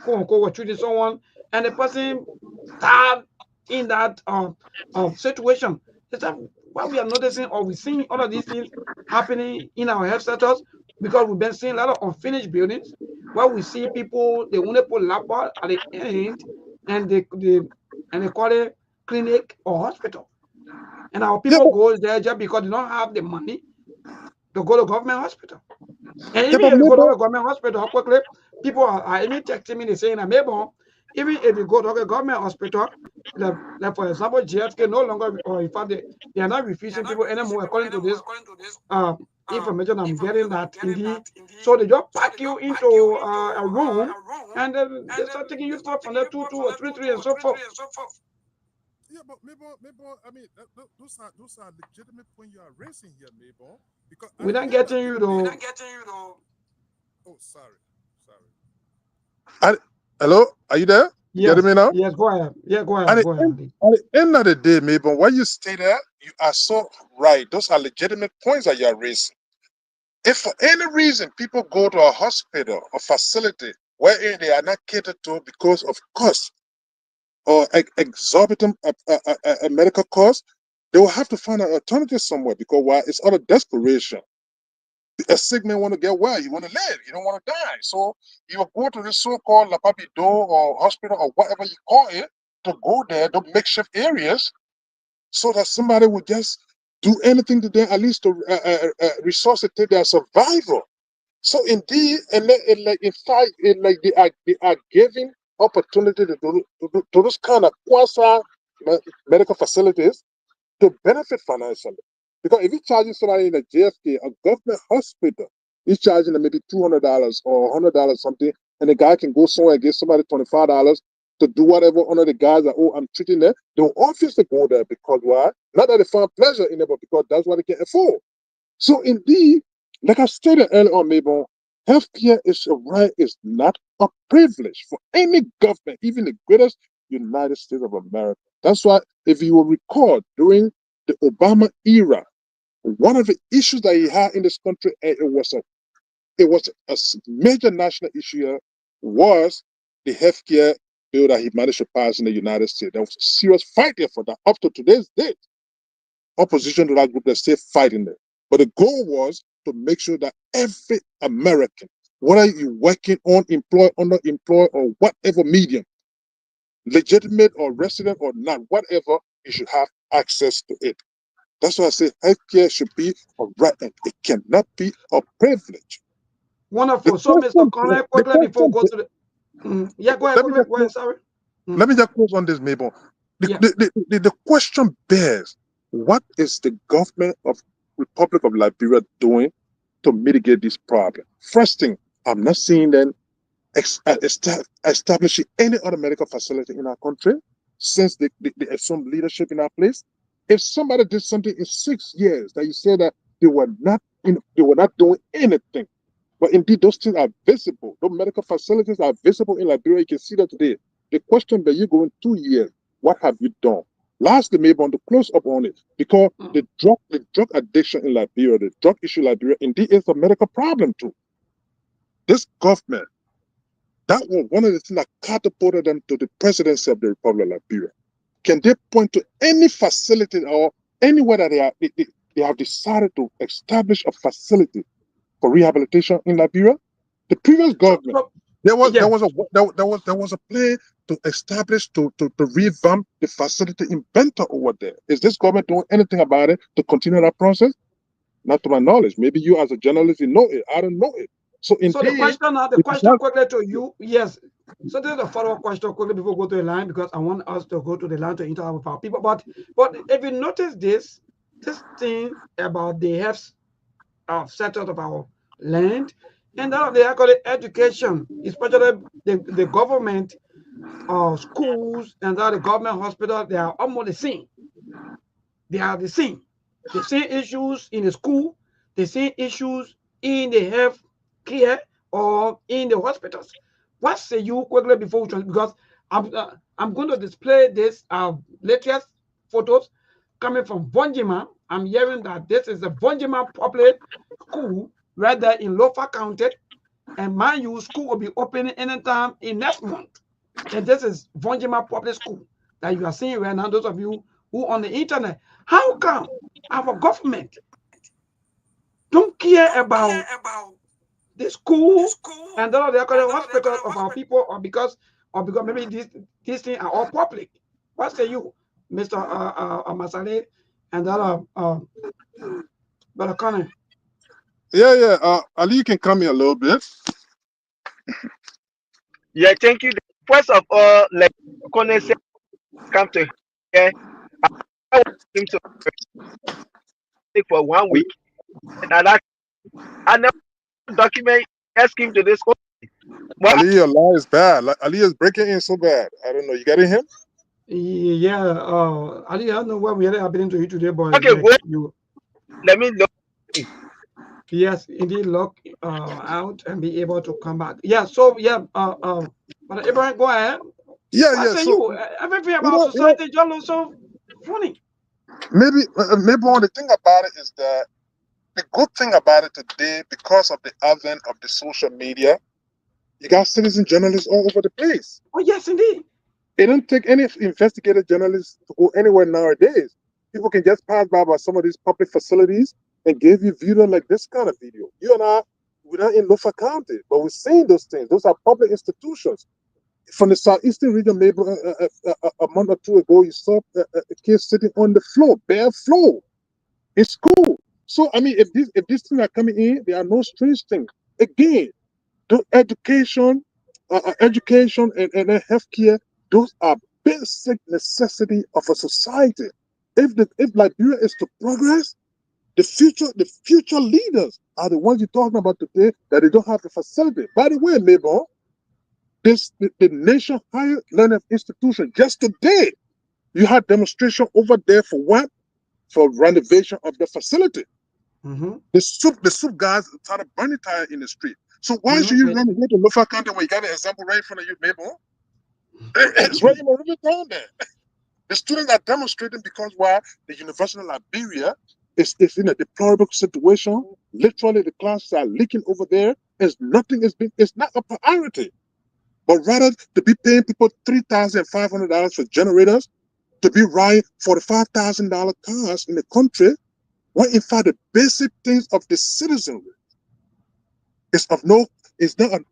was treating someone and the person died in that situation. Is that what we are noticing or we seeing all of these things happening in our health centers? Because we've been seeing a lot of unfinished buildings where we see people, they only put lab at the end and they call it clinic or hospital. And our people go there just because they don't have the money to go to government hospital. And even if you go to a government hospital, quickly, people are even texting me, they saying that maybe even if you go to a government hospital, like for example, GFK no longer, or in fact, they are not refusing people anymore, according to this information I'm getting that indeed. So they just pack you into a room and then they start taking you stuff from there, two, or three, and so forth. Yeah, but maybe I mean, those are legitimate points you are raising here, maybe. Because we're not getting you though. Oh, sorry. Hello, are you there? Yes. Getting me now? Yes, go ahead. Yeah, go ahead. At the end of the day, maybe when you stay there, you are so right. Those are legitimate points that you are raising. If for any reason people go to a hospital or facility where they are not catered to because of cost or exorbitant medical costs, they will have to find an alternative somewhere because why? It's out of desperation. A sick man want to get well, you want to live, you don't want to die. So you will go to this so-called Lapabido or hospital or whatever you call it to go there, to makeshift areas, so that somebody would just do anything to them, at least to resuscitate their survival. So indeed, in fact, they are giving opportunity to those kind of quasi medical facilities to benefit financially. Because if you're charging somebody in a JFK, a government hospital, he's charging them maybe $200 or $100 something, and the guy can go somewhere and give somebody $25 to do whatever under the guise that, oh, I'm treating them. They'll obviously go there because why? Not that they find pleasure in it, but because that's what they can afford. So indeed, like I stated earlier on, Mabel, healthcare is a right, is not a privilege for any government, even the greatest United States of America. That's why, if you will recall, during the Obama era, one of the issues that he had in this country, and it was a major national issue here, was the healthcare bill that he managed to pass in the United States. There was a serious fight there for that up to today's date. Opposition to that group, they're still fighting there. But the goal was to make sure that every American, whether you're working on, employed, underemployed, or whatever medium, legitimate or resident or not, whatever, you should have access to it. That's why I say healthcare should be a right and it cannot be a privilege. Wonderful. So, Mr. Conrad, quickly before we go to the... yeah, go ahead, sorry. Let me just close on this, Mabel. The question bears, what is the government of Republic of Liberia doing to mitigate this problem? First thing, I'm not seeing them establishing any other medical facility in our country since they assumed leadership in our place. If somebody did something in 6 years that you say that they were not doing anything, but indeed those things are visible. Those medical facilities are visible in Liberia. You can see that today. The question that you go in 2 years, what have you done? Lastly, maybe on to close up on it, because the drug addiction in Liberia, the drug issue in Liberia, indeed is a medical problem too. This government, that was one of the things that catapulted them to the presidency of the Republic of Liberia. Can they point to any facility or anywhere that they have decided to establish a facility for rehabilitation in Liberia? The previous government, there was a plan to establish to revamp the facility in Benta over there. Is this government doing anything about it to continue that process? Not to my knowledge. Maybe you as a journalist you know it. I don't know it. So the question quickly to you, yes. So there's a follow-up question quickly before we go to the line, because I want us to go to the line to interact with our people. But if you notice this thing about the health of settled of our land, and that they call it education, especially the government schools and that the government hospital, they are almost the same. They are the same. The same issues in the school, the same issues in the health care or in the hospitals. What say you quickly before we because I'm going to display this latest photos coming from Vonjima. I'm hearing that this is a Vonjima public school right there in Lofa County, and mind you, school will be opening anytime in next month. And this is Vonjima public school that you are seeing right now. Those of you who on the internet, how come our government don't care about the school and all the hospitals of our people, or because maybe these things are all public? What say you, Mr. Masale, and that Brother Connor? Yeah. Ali, you can come here a little bit. Yeah, thank you. First of all, like Connor said, come to here. I want him to take for 1 week, and I never document ask him to this. Ali, your line is bad. Ali is breaking in so bad. I don't know. You getting him? Yeah. Ali, I don't know what we are happening to you today, but okay, like let me look. Yes, indeed, log out and be able to come back. Yeah. So yeah. But Abraham, go ahead. Yeah. Say so, you everything about society just looks so funny. Maybe the thing about it is that the good thing about it today, because of the advent of the social media, you got citizen journalists all over the place. Oh yes, indeed. It don't take any investigative journalists to go anywhere nowadays. People can just pass by some of these public facilities and give you video like this kind of video. You and I, we're not in Lofa County, but we're seeing those things. Those are public institutions. From the southeastern region, maybe a month or two ago, you saw a kid sitting on the floor, bare floor, in school. So I mean, if these things are coming in, there are no strange things. Again, the education and healthcare, those are basic necessity of a society. If Liberia is to progress, the future leaders are the ones you're talking about today that they don't have the facility. By the way, Mabel, the nation higher learning institution just today, you had demonstration over there for what? For renovation of the facility. The soup guys started burning tire in the street. So why should you run away to Lofa County when you got an example right in front of you, Mabel? It's right in the river down there. The students are demonstrating because why? The University of Liberia is in a deplorable situation. Literally, the classes are leaking over there. It's not a priority. But rather to be paying people $3,500 for generators, to be riding $45,000 cars in the country, when in fact the basic things of the citizenry is not an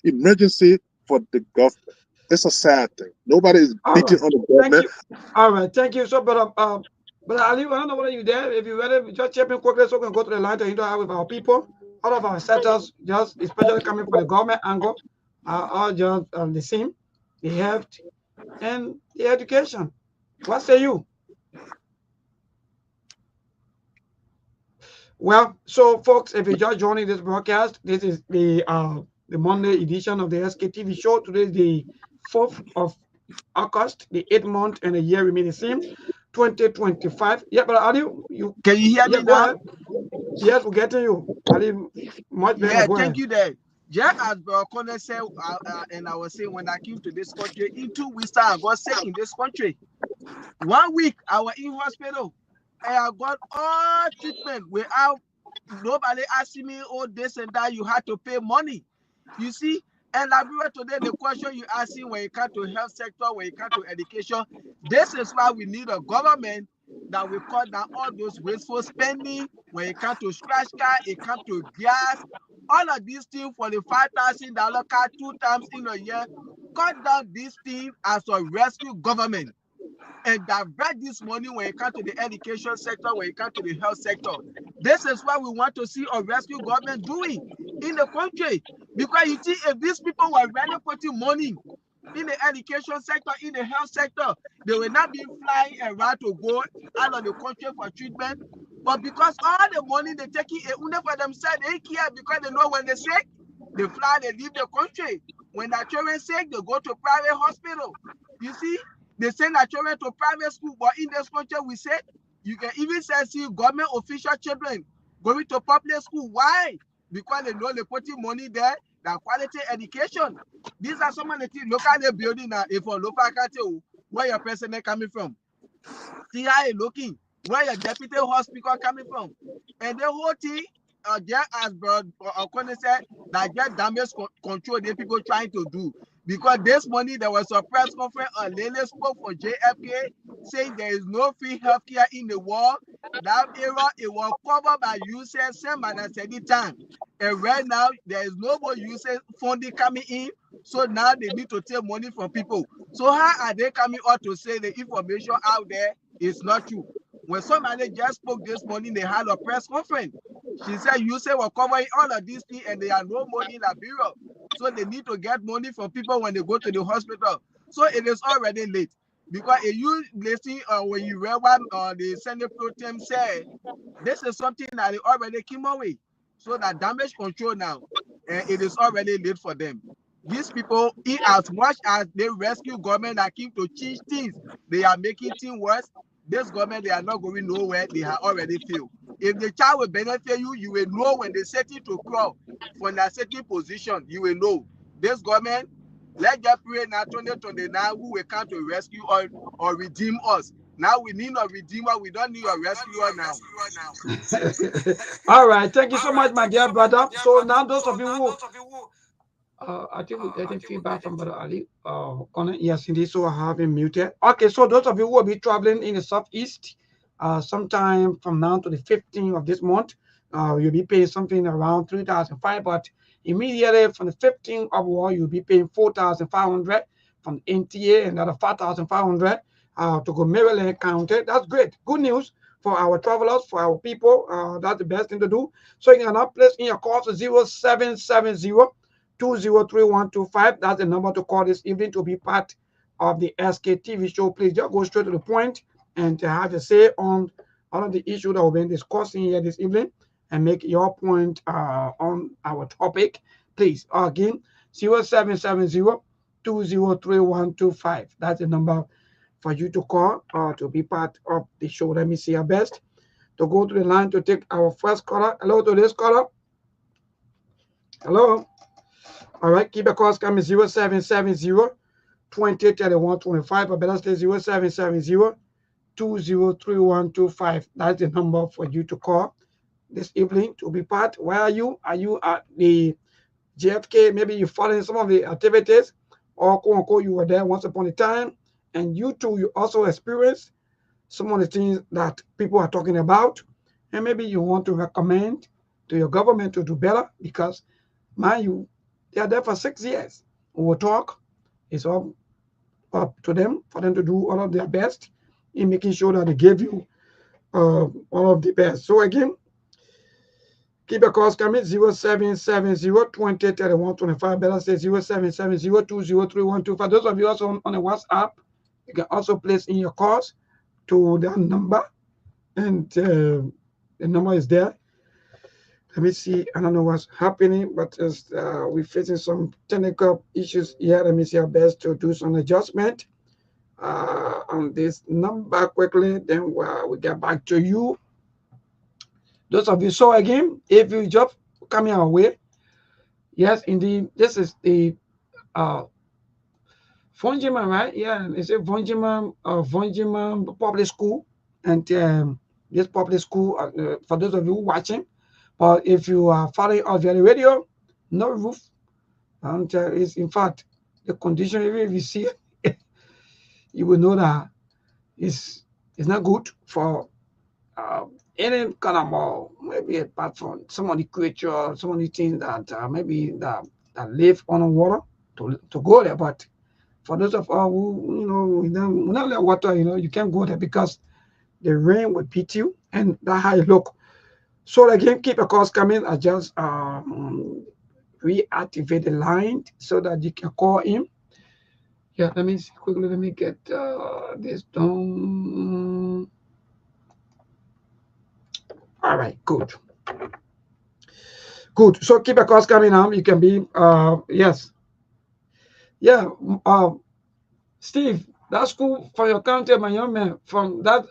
emergency for the government. It's a sad thing. Nobody is beating on the government. All right, thank you. So, but Ali, I don't know whether you're there. If you're ready, just chip in quickly so we can go to the line to interact with our people. All of our setters, just especially coming from the government angle, are all just the same. the health, and the education. What say you? Well, so folks, if you're just joining this broadcast, this is the Monday edition of the SKTV show. Today is the 4th of August, the 8th month, and the year remain the same, 2025. Yeah, but Ali, you Can you hear yeah, me go now? ahead. Yes, we're getting you. Ali, much better. Yeah, Go thank ahead. you there. Just as Bro Connor said, and I was saying when I came to this country, in 2 weeks time, I got sick in this country. 1 week, I was in hospital, and I got all treatment without nobody asking me, oh, this and that. You had to pay money. You see, and like we were today, the question you asking when it comes to health sector, when it comes to education, this is why we need a government that will cut down all those wasteful spending when it comes to scratch card, it comes to gas, all of these things for the $5,000 card 2 times in a year. Cut down this thing as a rescue government and divert this money when it comes to the education sector, when it comes to the health sector. This is what we want to see a rescue government doing in the country. Because you see, if these people were really putting money in the education sector, in the health sector, they will not be flying around to go out of the country for treatment. But because all the money they're taking only for themselves, they care because they know when they're sick, they fly, they leave the country. When their children sick, they go to private hospital. You see, they send their children to private school, but in this country, we say you can even see government official children going to public school. Why? Because they know they're putting money there, that quality education. These are some of the things local building now. If a local can't tell where your personnel coming from, see how you looking, where your deputy hospital coming from, and the whole thing. Just as Okonde said, that just damage control the people trying to do. Because this morning there was a press conference on Lele spoke for JFK saying there is no free healthcare in the world. That era, it was covered by USAID, same as any time. And right now, there is no more USAID funding coming in. So now they need to take money from people. So how are they coming out to say the information out there is not true? When somebody just spoke this morning, they had a press conference. She said USAID were covering all of these things and there are no money in Liberia. So they need to get money from people when they go to the hospital. So it is already late. Because if you listen when you read what the Senate Pro Tem said, this is something that they already came away. So that damage control now, it is already late for them. These people, as much as they rescue government that keep to change things, they are making things worse. This government, they are not going nowhere. They have already failed. If the child will benefit you, you will know when they set it to crawl from that certain position. You will know this government. Let's just pray now 2029 who will come to rescue or redeem us. Now we need a redeemer. We don't need a rescuer now. All right. Thank you so much, my dear brother. So now those of you who I think we're getting feedback from Brother Ali. Connor, yes, indeed. So I have him muted. Okay, so those of you who will be traveling in the southeast, sometime from now to the 15th of this month, you'll be paying something around 3,500. But immediately from the 15th upward, you'll be paying 4,500 from NTA, another 5,500 to go Maryland County. That's great. Good news for our travelers, for our people. That's the best thing to do. So you can now place in your call to 0770 203125. That's the number to call this evening to be part of the SKTV show. Please just go straight to the point and to have a say on all of the issues that we've been discussing here this evening and make your point on our topic. Please, again, 0770 203125. That's the number for you to call to be part of the show. Let me see our best to go to the line to take our first caller. Hello to this caller. Hello. All right, keep the calls coming 0770 203125. But better stay 0770 203125. That's the number for you to call this evening to be part. Where are you? Are you at the JFK? Maybe you're following some of the activities, or quote unquote, you were there once upon a time, and you too, you also experienced some of the things that people are talking about, and maybe you want to recommend to your government to do better because, mind you, they are there for 6 years. We will talk. It's all up to them for them to do all of their best in making sure that they give you all of the best. So again, Keep a calls coming 0770-20-3125. Better say 0770-203-125. Those of you also on the WhatsApp, you can also place in your calls to that number, and the number is there. Let me see. I don't know what's happening, but we're facing some technical issues here. Let me see our best to do some adjustment on this number quickly. Then we get back to you. Those of you saw again, if you just coming our way, yes, indeed, this is the Vonjiman, right? Yeah, it's a Vonjiman public school, and this public school for those of you watching. But if you are following us via the radio, no roof, and it's in fact the condition. If you see it, you will know that it's not good for any kind of maybe apart from some of the creatures, some of the things that maybe that live on the water to go there. But for those of us who we don't let water, you can't go there because the rain will beat you, and that's how it look. So again, keep a calls coming. I just reactivate the line so that you can call in. Yeah, let me see quickly. Let me get this done. All right, good. Good. So keep a calls coming on. You can be yes. Yeah, Steve, that's cool for your county, my young man, from that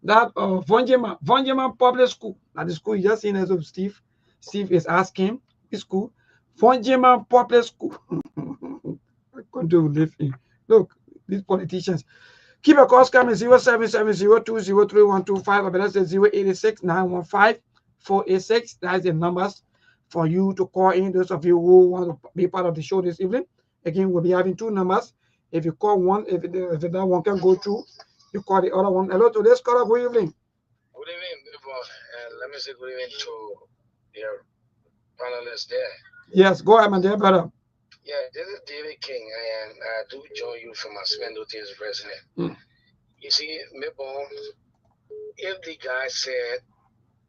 that Vonjiman Public School. That the school you just seen as of Steve. Steve is asking which school? Vonjiman Public School. I can't do live in. Look, these politicians. Keep a calls coming 0770-203-125, or better say 086-915-486. That's the numbers for you to call in. Those of you who want to be part of the show this evening. Again, we'll be having two numbers. If you call one, if that one can go through, you call the other one. Hello, today's caller. Good evening. Good evening, people. Let me say good evening to your panelists there. Yes, go ahead, my dear brother. Yeah, this is David King, and I do join you from Asmendo's president. You see, Mabel, if the guy said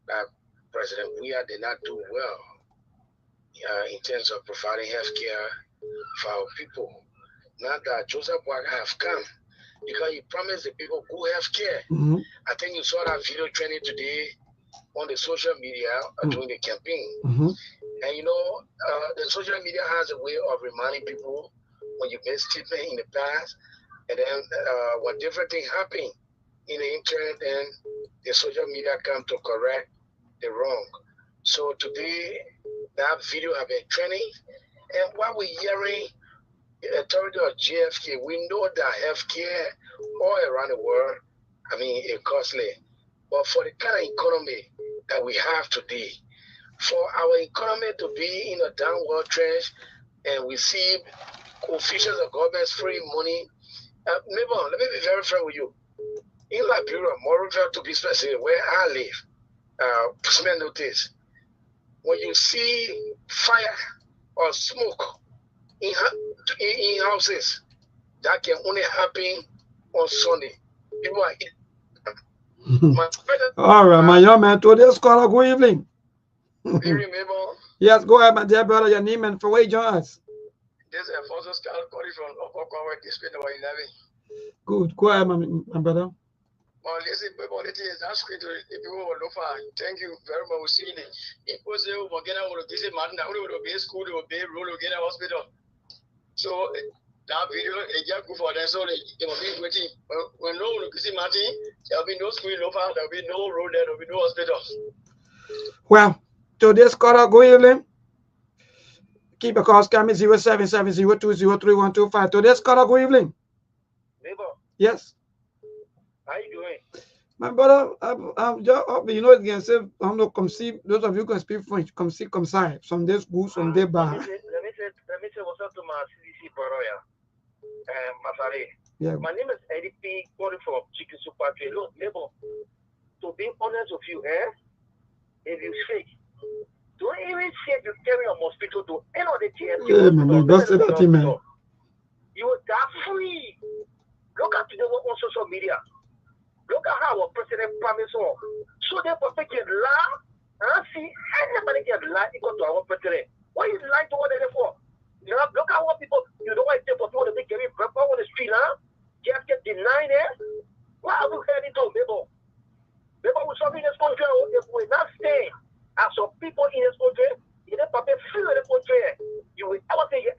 that President Weah did not do well in terms of providing health care for our people, not that Joseph Boakai have come, because he promised the people good health care. I think you saw that video trending today on the social media during the campaign. And the social media has a way of reminding people when you made statement in the past, and then when different things happen in the internet, then the social media come to correct the wrong. So today, that video have been trending, and what we're hearing, the authority of JFK, we know that healthcare all around the world, it's costly. But for the kind of economy that we have today, for our economy to be in a downward trend, and we see officials of government free money, let me be very frank with you. In Liberia, Moreover, to be specific, where I live, smell notice, when you see fire or smoke in houses, that can only happen on Sunday. People are all right, my young man, today's caller. Good evening. Yes, go ahead, my dear brother. Your name and for where you join us. This is Alfonso Scal calling from Okokowe, district number 11. Good. Go ahead, my brother. Well, listen, people, that's great. The people will look for. Thank you very much for seeing it. People say, we're going to visit Martin, we will be school, we will be rural, we will get a hospital. So, that video is just good for them. So, they will be waiting. When no one will visit Martin, there will be no school in Lofa, there will be no road there, there will be no hospital. Well, today's caller, good evening. Keep a call coming 0770-203-125. Today's caller, good evening. Neighbor. Yes. How you doing? My brother, I'm just again, say, I'm not come see, those of you can speak French, come see, come say, some days good, some days bad. Let me say what's up to my CDC brother, Masare. Yeah. My name is Eddie P. calling from Chicken Super Trade. Look, neighbor, to be honest with you, if you speak, don't even say you carry a mosquito to any of the TMT. Yeah, man, don't say that, man. You are that free. Look at today on social media. Look at how our president promised all. So they protect law and see people today. What are you lying to what they're for? You know, look at what people, you know what it's for people to be getting breakfast on the street, huh? You have to deny it. Why are we heading to people? People will solve in this country if we're not staying as some people in this country, you don't have to feel the country. You will ever say, if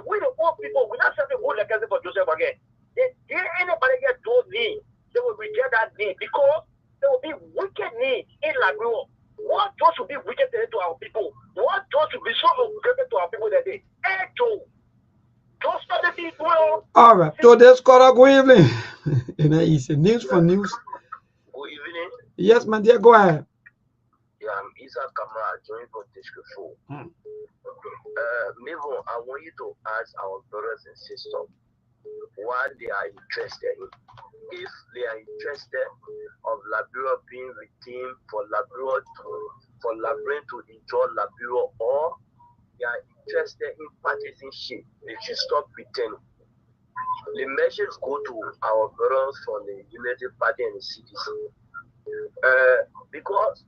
we the old people, we're not something good like for Joseph again. If anybody get those needs, they will reject that need because there will be wicked needs in Labrador. What those will be wicked to our people? What those will be so ungrateful to our people that they all right, so this caller, good evening. And it's news for news. Good evening. Yes, my dear, go ahead. Yeah, I'm Isa Kamara, joining from Tishkefo. Mabel, I want you to ask our brothers and sisters what they are interested in. If they are interested of Labrador being redeemed for Labrador to enjoy Labrador, or they are interested in partisanship, they should stop pretending. The message go to our brothers from the United Party and the CDC. Because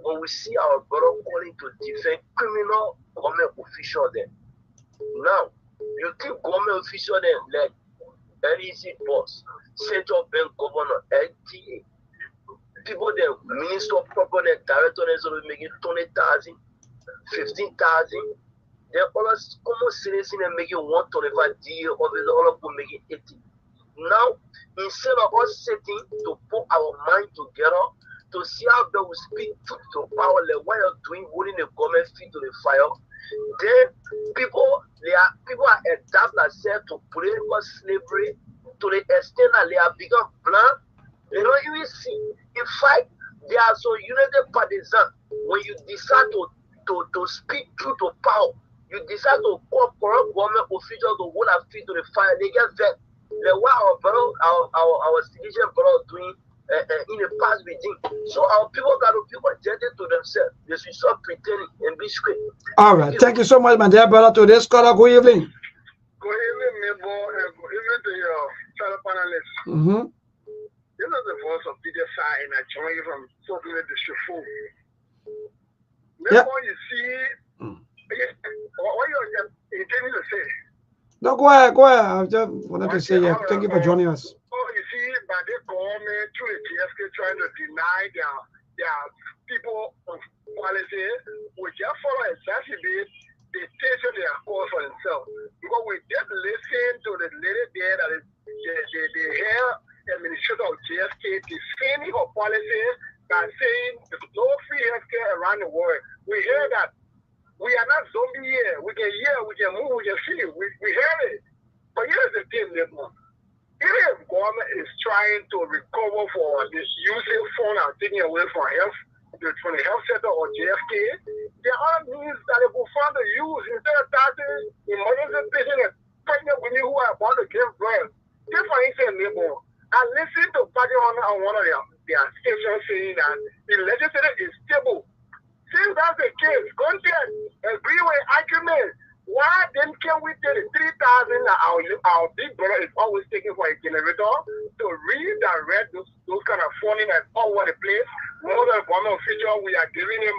when we see our brother calling to defend criminal government officials then, now you think government officials then like LEC boss, central bank governor, LTA, people there, minister of property, director, are making 20,000, 15,000. They're almost citizen and making 125 deal, or all of them making 80. Now, instead of us sitting to put our mind together to see how they will speak to power, like what you're doing, holding the government feet to the fire, then people are adapt themselves to political slavery to the extent that they have become blind. They don't even see. In fact, they are so united partisans. When you decide to speak truth to power, you decide to call corrupt government officials to hold their feet to the fire, they get vexed. Like what our citizen brother doing in the past regime. So our people got to be contented to themselves. They should stop pretending and be straight. All right, thank you so much, my dear brother. To this caller, good evening. Good evening, Mabel, and good evening to your fellow panelists. This is the voice of Peter Sai, and I join you from Southern District 4. Mabel, you see, what you're intending to say? No, go ahead, go ahead. I just wanted to say thank you for joining us. Oh, you see, by the government through the GSK trying to deny their people of policy, we just follow exactly the station they are called for themselves. Because we just listen to the lady there that is the hair administrator of GSK defending her policy by saying there's no free healthcare around the world. We hear that. We are not zombie here. We can hear, we can move, we can feel. We hear it. But here's the thing, Nemo. If government is trying to recover for this using phone and taking away from the health sector or JFK, there are means that they will find to use instead of taxing emergency patients and pregnant women who are about to give birth. Just for instance, Nemo, I listened to Party on one of their stations saying that the legislature is stable. Since that's the case, content, agree with argument. Why then can we take the 3,000 that our big brother is always taking for a generator to redirect those kind of funding that's all over the place? More than government official, we are giving him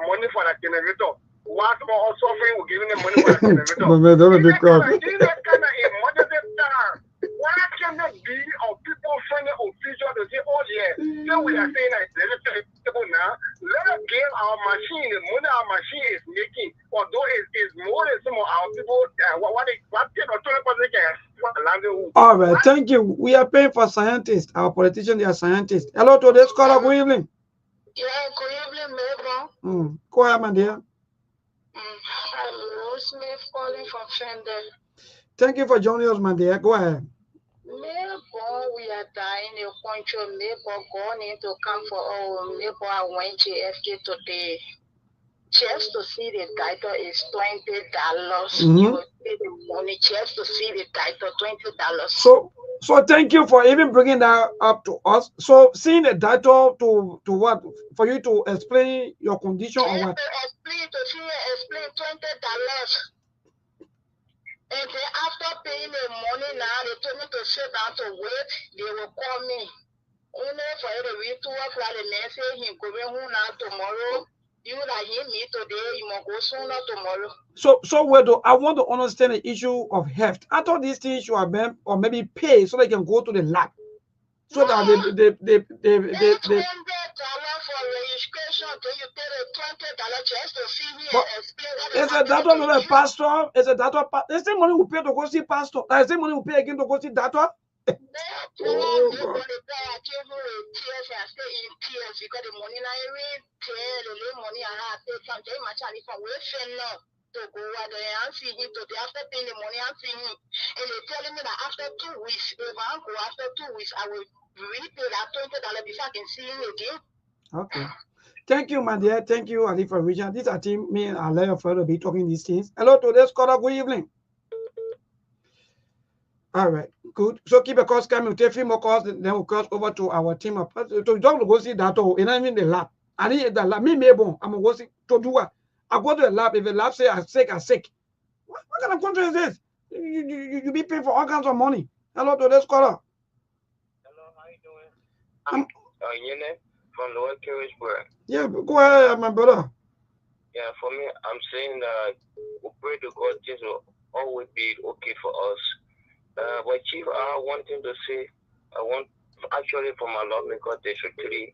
money for that generator. Whilst all suffering, we're giving them money for that generator. In that kind of emergency time, why can there be people finding official to say, oh yeah, so we are saying that it's stable now. Let us give our machine, the money our machine is making, although it's more than some of our people, what 10 or 20% can. All right, thank you. We are paying for scientists. Our politicians, they are scientists. Hello to this caller, good evening. Yeah, good evening, Mabel. Go ahead, my dear. I'm Rosemary calling from Fender. Thank you for joining us, my dear. Go ahead. Mabel, we are dying in the country. Mabel, going to come for Mabel, I went to FK today. Just to see the title is $20. You will pay the money just to see the title, $20. So thank you for even bringing that up to us. So seeing the title to what? For you to explain your condition or what? Explain $20. And then after paying the money now, they told me to sit down to wait. They will call me. Only for the week 2 o'clock, the next day he going home now tomorrow. You that hear me today, you must go sooner tomorrow. So where do I want to understand the issue of heft? I thought these things should have been or maybe pay so they can go to the lab. So no, that $800 they for registration, then you pay the $20 just to see me and explain what is it that one not a pastor? Is it that one? Is the money we pay to go see pastor? Is the money we pay again to go see that one? Oh, God. I came home with tears and I stay in tears because the money I read, the little money I have, sometimes my child is from waiting now to go out there and see him today. After paying the money, I'm seeing him. And they're telling me that after 2 weeks, if I go after 2 weeks, I will repay that $20 before I can see him again. Okay. Thank you, my dear. Thank you, Ali, for reaching out. This is a team, me and Alea for to be talking these things. Hello, today's caller. Good evening. All right, good. So keep a calls coming. We'll take a few more calls, then we'll cross over to our team of so don't go see that all. And I mean the lab. I need the lab. Me, maybe I'm going to see to do what? I go to the lab. If the lab say I'm sick, I'm sick. What kind of country is this? You be paying for all kinds of money. Hello, today's caller. Hello, how you doing? I'm Yene from Lower Carriageburg. Yeah, go ahead, my brother. Yeah, for me, I'm saying that we pray to God things will always be okay for us. But Chief, I want him to say, I want actually for my lawmaker they should clear.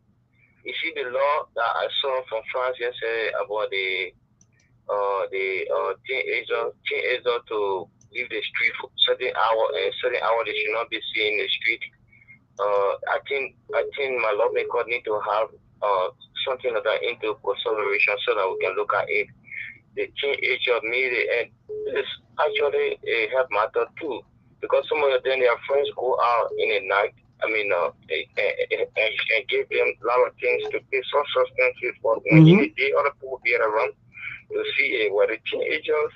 You see the law that I saw from France yesterday about the teenager to leave the street for certain hour and certain hour they should not be seen in the street. I think my lawmaker need to have something like that into consideration so that we can look at it. The teenager needed, and this actually a health matter too, because some of them their friends go out in the night. I mean, and give them a lot of things to take some substances, but when in the day other people be around to see where the teenagers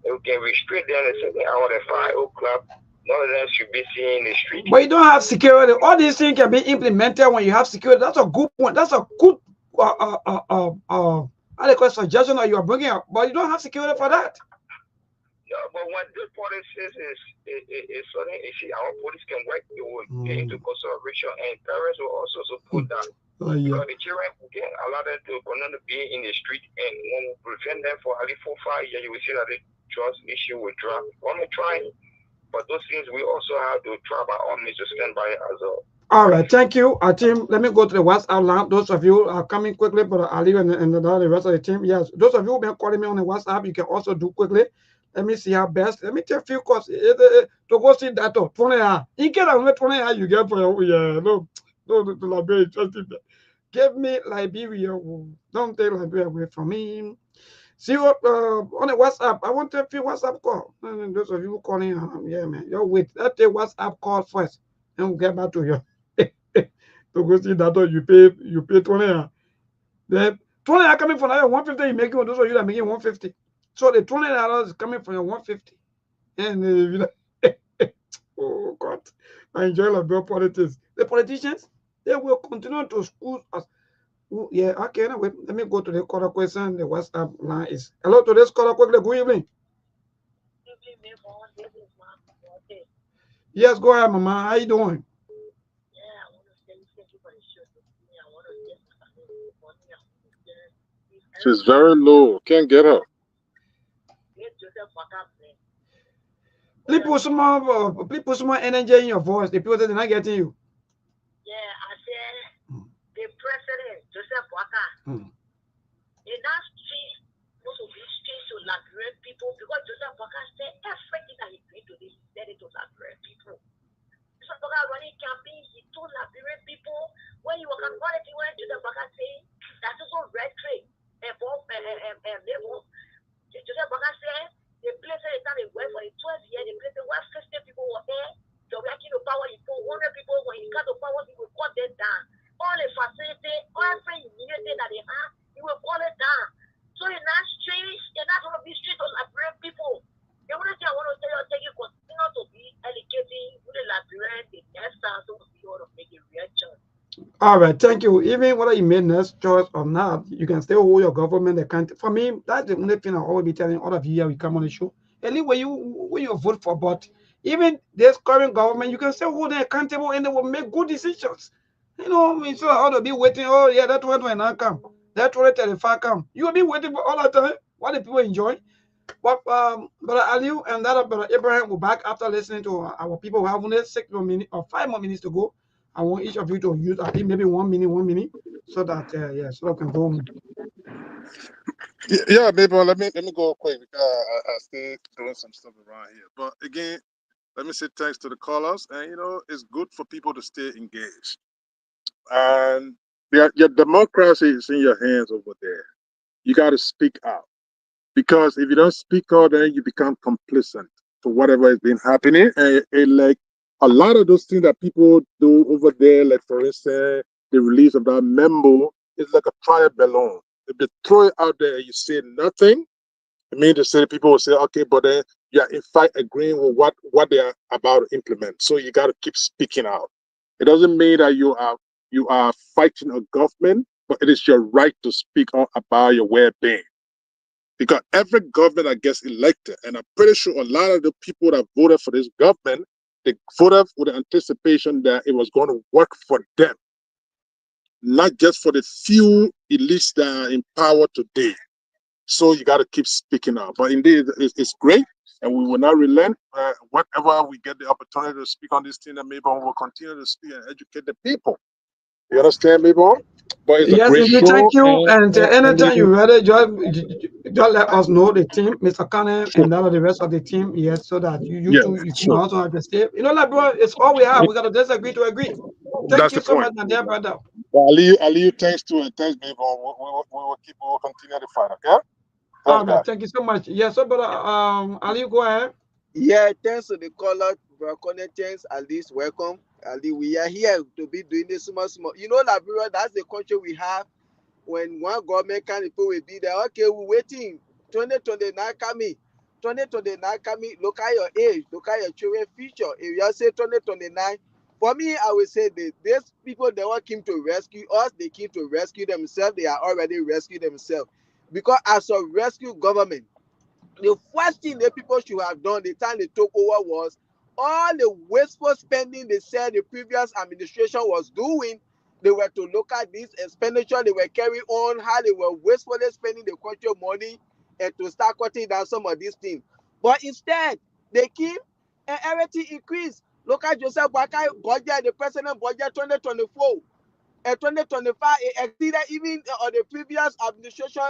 we can restrict them at certain hour at 5 o'clock. None of them should be seen in the street. But you don't have security. All these things can be implemented when you have security. That's a good point. That's a good suggestion that you are bringing up. But you don't have security for that. No, but what this policy says is something. You see, our police can work into consideration, and parents will also support that. Because the children can allow them to not be in the street, and when we prevent them for at least 4 or 5 years, you will see that the trust issue will drop. I'm trying. But those things we also have to try by all means to stand by as well. All right, thank you, our team. Let me go to the WhatsApp line. Those of you are coming quickly, but I'll leave and the rest of the team. Yes, those of you who've been calling me on the WhatsApp, you can also do quickly. Let me see how best. Let me take a few calls to go see that. 20. In case I'm 20, you get for your no, to Liberia. Give me Liberia. Don't take Liberia away from me. See what on the WhatsApp. I want a few WhatsApp call. Those of you calling, yeah, man. Yo, wait. Let's take WhatsApp call first, and we'll get back to you. To go see that you pay 20. The 20 coming from your 150. You making those of you that making 150. So the $20 is coming from your 150. And oh God, I enjoy Liberia politics. The politicians, they will continue to school us. Yeah, okay. Anyway, let me go to the caller question. The WhatsApp line is hello to this caller quickly. Good evening. Yes, go ahead, Mama. How you doing? She's very low. Can't get her. Please put some more energy in your voice. The people that are not getting you. Yeah, I said the president, Joseph Waka, in that street, most of these streets to liberate people because Joseph Waka said everything that he did to this, he said it to liberate people. Joseph Waka running campaign, he told liberate people when you work on quality, when Joseph Waka say that's also red trade and labor. Joseph Waka said the place that they went for the 12 years, the place where 50 people were there, they're working the power, you put 100 people, when you cut the power, you will cut them down. All the facility, every unity that they have, you will call it down. So in that streets, in that one of these streets, those Liberian people, the only thing I want to tell you, take you continue to be educating with the Liberian, the next time, so we want to make a real choice. All right, thank you. Even whether you made next choice or not, you can still hold your government accountable. For me, that's the only thing I always be telling all of you here we come on the show. Anyway, when you vote for, but even this current government, you can still hold them accountable and they will make good decisions. You know, instead of all to be waiting, oh yeah, that one will not come. That 2035 come. You will be waiting for all the time. What the people enjoy. But Brother Aliu and that Brother Abraham will back after listening to our people who have only 6 more minutes or 5 more minutes to go. I want each of you to use, I think, maybe 1 minute, so that so we can go. Yeah, baby. Let me go quick because I still doing some stuff around here. But again, let me say thanks to the callers, and it's good for people to stay engaged. And your democracy is in your hands over there. You got to speak out, because if you don't speak out, then you become complicit to whatever has been happening. And like a lot of those things that people do over there, like for instance, the release of that memo, is like a trial balloon. If they throw it out there and you say nothing, it means to say people will say, okay, but then you're in fact agreeing with what they are about to implement. So you got to keep speaking out. It doesn't mean that you are fighting a government, but it is your right to speak out about your well-being. Because every government that gets elected, and I'm pretty sure a lot of the people that voted for this government, they voted with the anticipation that it was going to work for them, not just for the few elites that are in power today. So you got to keep speaking out. But indeed, it's great, and we will not relent. Whatever we get the opportunity to speak on this thing, and maybe we will continue to speak and educate the people. You understand, maybe? But it's a Yes, great indeed. show. Thank you. And anytime And you're ready, just let us know, the team, Mr. Cannon, and that of the rest of the team. Yes, so that you yeah, two, you can sure. also have the stay. Like, bro, it's all we have. We got to disagree to agree. Thank That's you the so point. much, my dear brother. Well, Ali, thanks to it. Thanks, baby. We will continue the fight, okay? All Thanks, right, guys. thank you so much. Yes, so brother, Ali, go ahead. Yeah, thanks to the caller, bro. Thanks, at least welcome. Ali, we are here to be doing this small. Liberia, that's the country we have. When one government can people will be there, okay, we're waiting. 2029 coming. 2029 coming. Look at your age, look at your children future. If you say 2029, for me, I would say that these people they want came to rescue us, they came to rescue themselves, they are already rescued themselves. Because as a rescue government, the first thing the people should have done the time they took over was all the wasteful spending they said the previous administration was doing. They were to look at this expenditure they were carrying on, how they were wastefully spending the country money, and to start cutting down some of these things. But instead, they came and everything increased. Look at Joseph Boakai budget, the president budget 2024. And 2025, it exceeded even on the previous administration,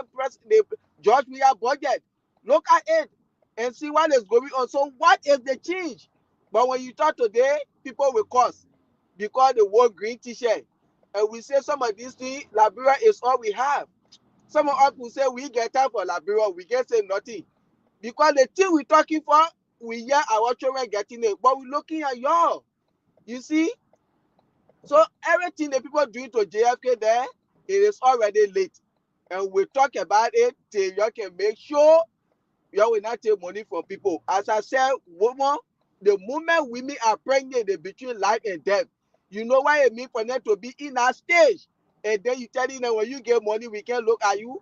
the George Weah budget. Look at it and see what is going on. So what is the change? But when you talk today, people will curse because they wore green t-shirt. And we say some of these things, Liberia is all we have. Some of us will say we get time for Liberia, we get say nothing. Because the thing we're talking for, we hear our children getting it. But we're looking at y'all. You see? So everything the people doing to JFK there, it is already late. And we talk about it till you can make sure you will not take money from people. As I said, woman, the moment women are pregnant, they between life and death. You know why it means for them to be in that stage. And then you telling them when you get money, we can look at you.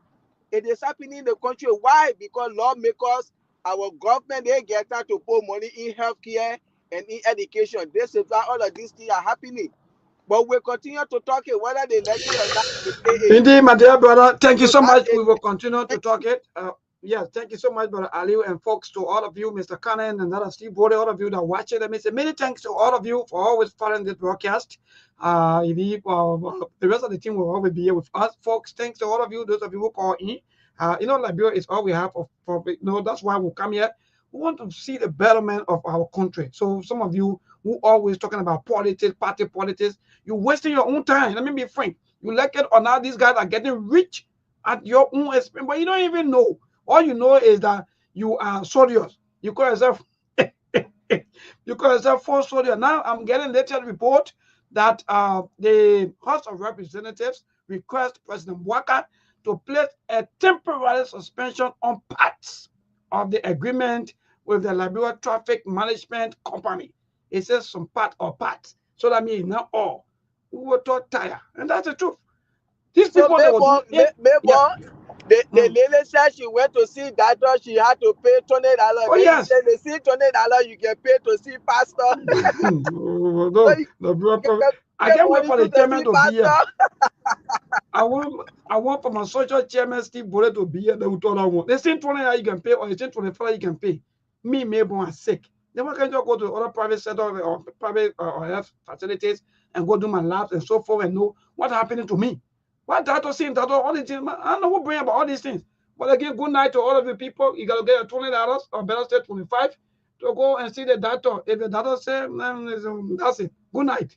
It is happening in the country. Why? Because lawmakers, our government, they get time to put money in healthcare and in education. This is why all of these things are happening. But we continue to talk it, whether they like it or not. They say it. Indeed, my dear brother. Thank you So so that's much. We it. will continue to talk it. Yes, thank you so much, Brother Aliu, and folks, to all of you, Mr. Cannon and other Steve Bode, all of you that watch it. Let me say many thanks to all of you for always following this broadcast. The rest of the team will always be here with us, folks. Thanks to all of you, those of you who call in. Liberia is all we have that's why we come here. We want to see the betterment of our country. So some of you who always talking about politics, party politics, you're wasting your own time. Let me be frank. You like it or not, these guys are getting rich at your own expense, but you don't even know. All you know is that you are serious. You call yourself you call yourself for serious. Now I'm getting latest report that the House of Representatives request President Walker to place a temporary suspension on parts of the agreement with the Liberia Traffic Management Company. It says some part or parts. So that means not all. We were taught tired. And that's the truth. These So people they will do it. Yeah. the lady said she went to see doctor, she had to pay $20. Oh Then you yes. say they see $20, you get paid to see pastor. So No, you bro, get I can't wait money for to the chairman see to be here. pastor. I want for my social chairman Steve Bullet to be here. They will tell that one. They say 20 you can pay, or they say 25 you can pay. Me, maybe I'm sick. Then why can't you go to other private sector or private or health facilities and go do my labs and so forth and know what's happening to me? What doctor saying that all these things? I don't know what bring about all these things. But again, good night to all of the people. You gotta get your $20 or better say 25 to go and see the doctor. If the doctor say that's it. Good night.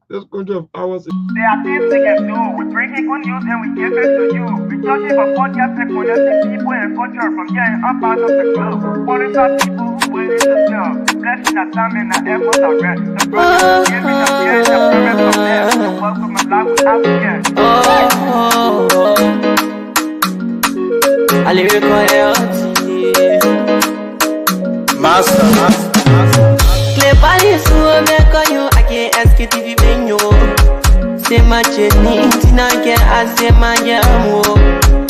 Let's go to hours. There are things we can do. We bring in good news and we give it to you. We searching for podcasts and connecting people and culture from here and up out of the globe. Qualified people who waiting to serve. The blessing that time and the efforts are rest. The brothers giving us here and the parents from there. The work of my life we have here. I live Master. Clebali suome koyo ake Sktv benyo. Sema cheni tina ke asema jamu.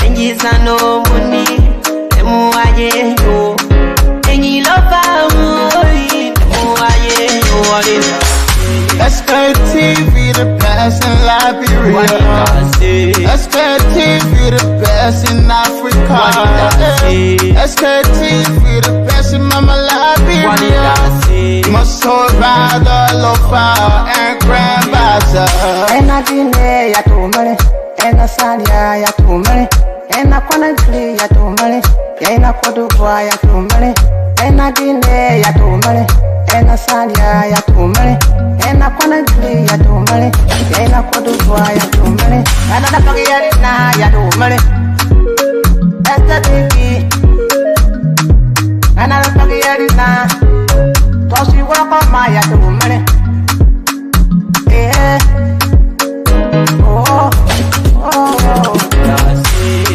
Enji sano muni emu aye yo. Enji lofa mui emu aye yo. Sktv, the best in Liberia. Sktv, the best in Africa. Sktv, the best in Mama Liberia. Must hold by the lofa and grandbaza. Ena dine ya tumale, ena salia ya tumale, ena konagli ya tumale, ena kodubwa ya tumale, ena dine ya tumale, ena salia ya tumale, ena konagli ya tumale, ena kodubwa ya tumale, ena napagi ya tumale, Sktv, ena napagi ya tosi wako maya tumale.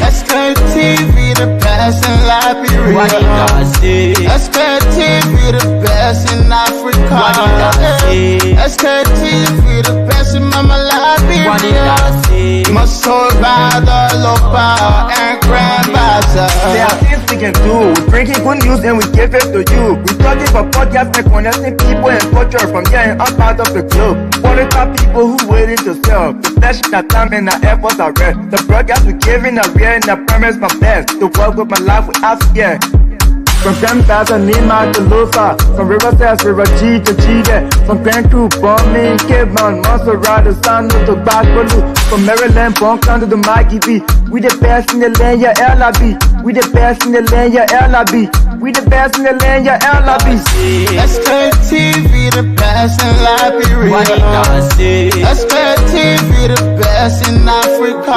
Sktv, the best in Liberia. Sktv, the best in Africa. Sktv, the best in Mama Liberia. Must hold by the lofa and grandbaza. There are things we can do. We bring in good news and we give it to you. We searching for podcasts and connecting people and culture from here and up out of the globe. Qualified people who waiting to serve. The blessing that time and the efforts are rest. The broadcast we giving are real and the premise from best. The work with my life we have here. From Grandfather Nima to Lufa, from Riverside, River G to Chile, from Grand Crew, Bombing, Kidman, Montserrat, Sano to Backbaloo, from Maryland, Bonk to the Mikey B. We the best in the land, yeah, LIB. We the best in the land, yeah, LIB. We the best in the land, yeah, LIB. Sktv, the best in Liberia. Sktv, the best in Africa.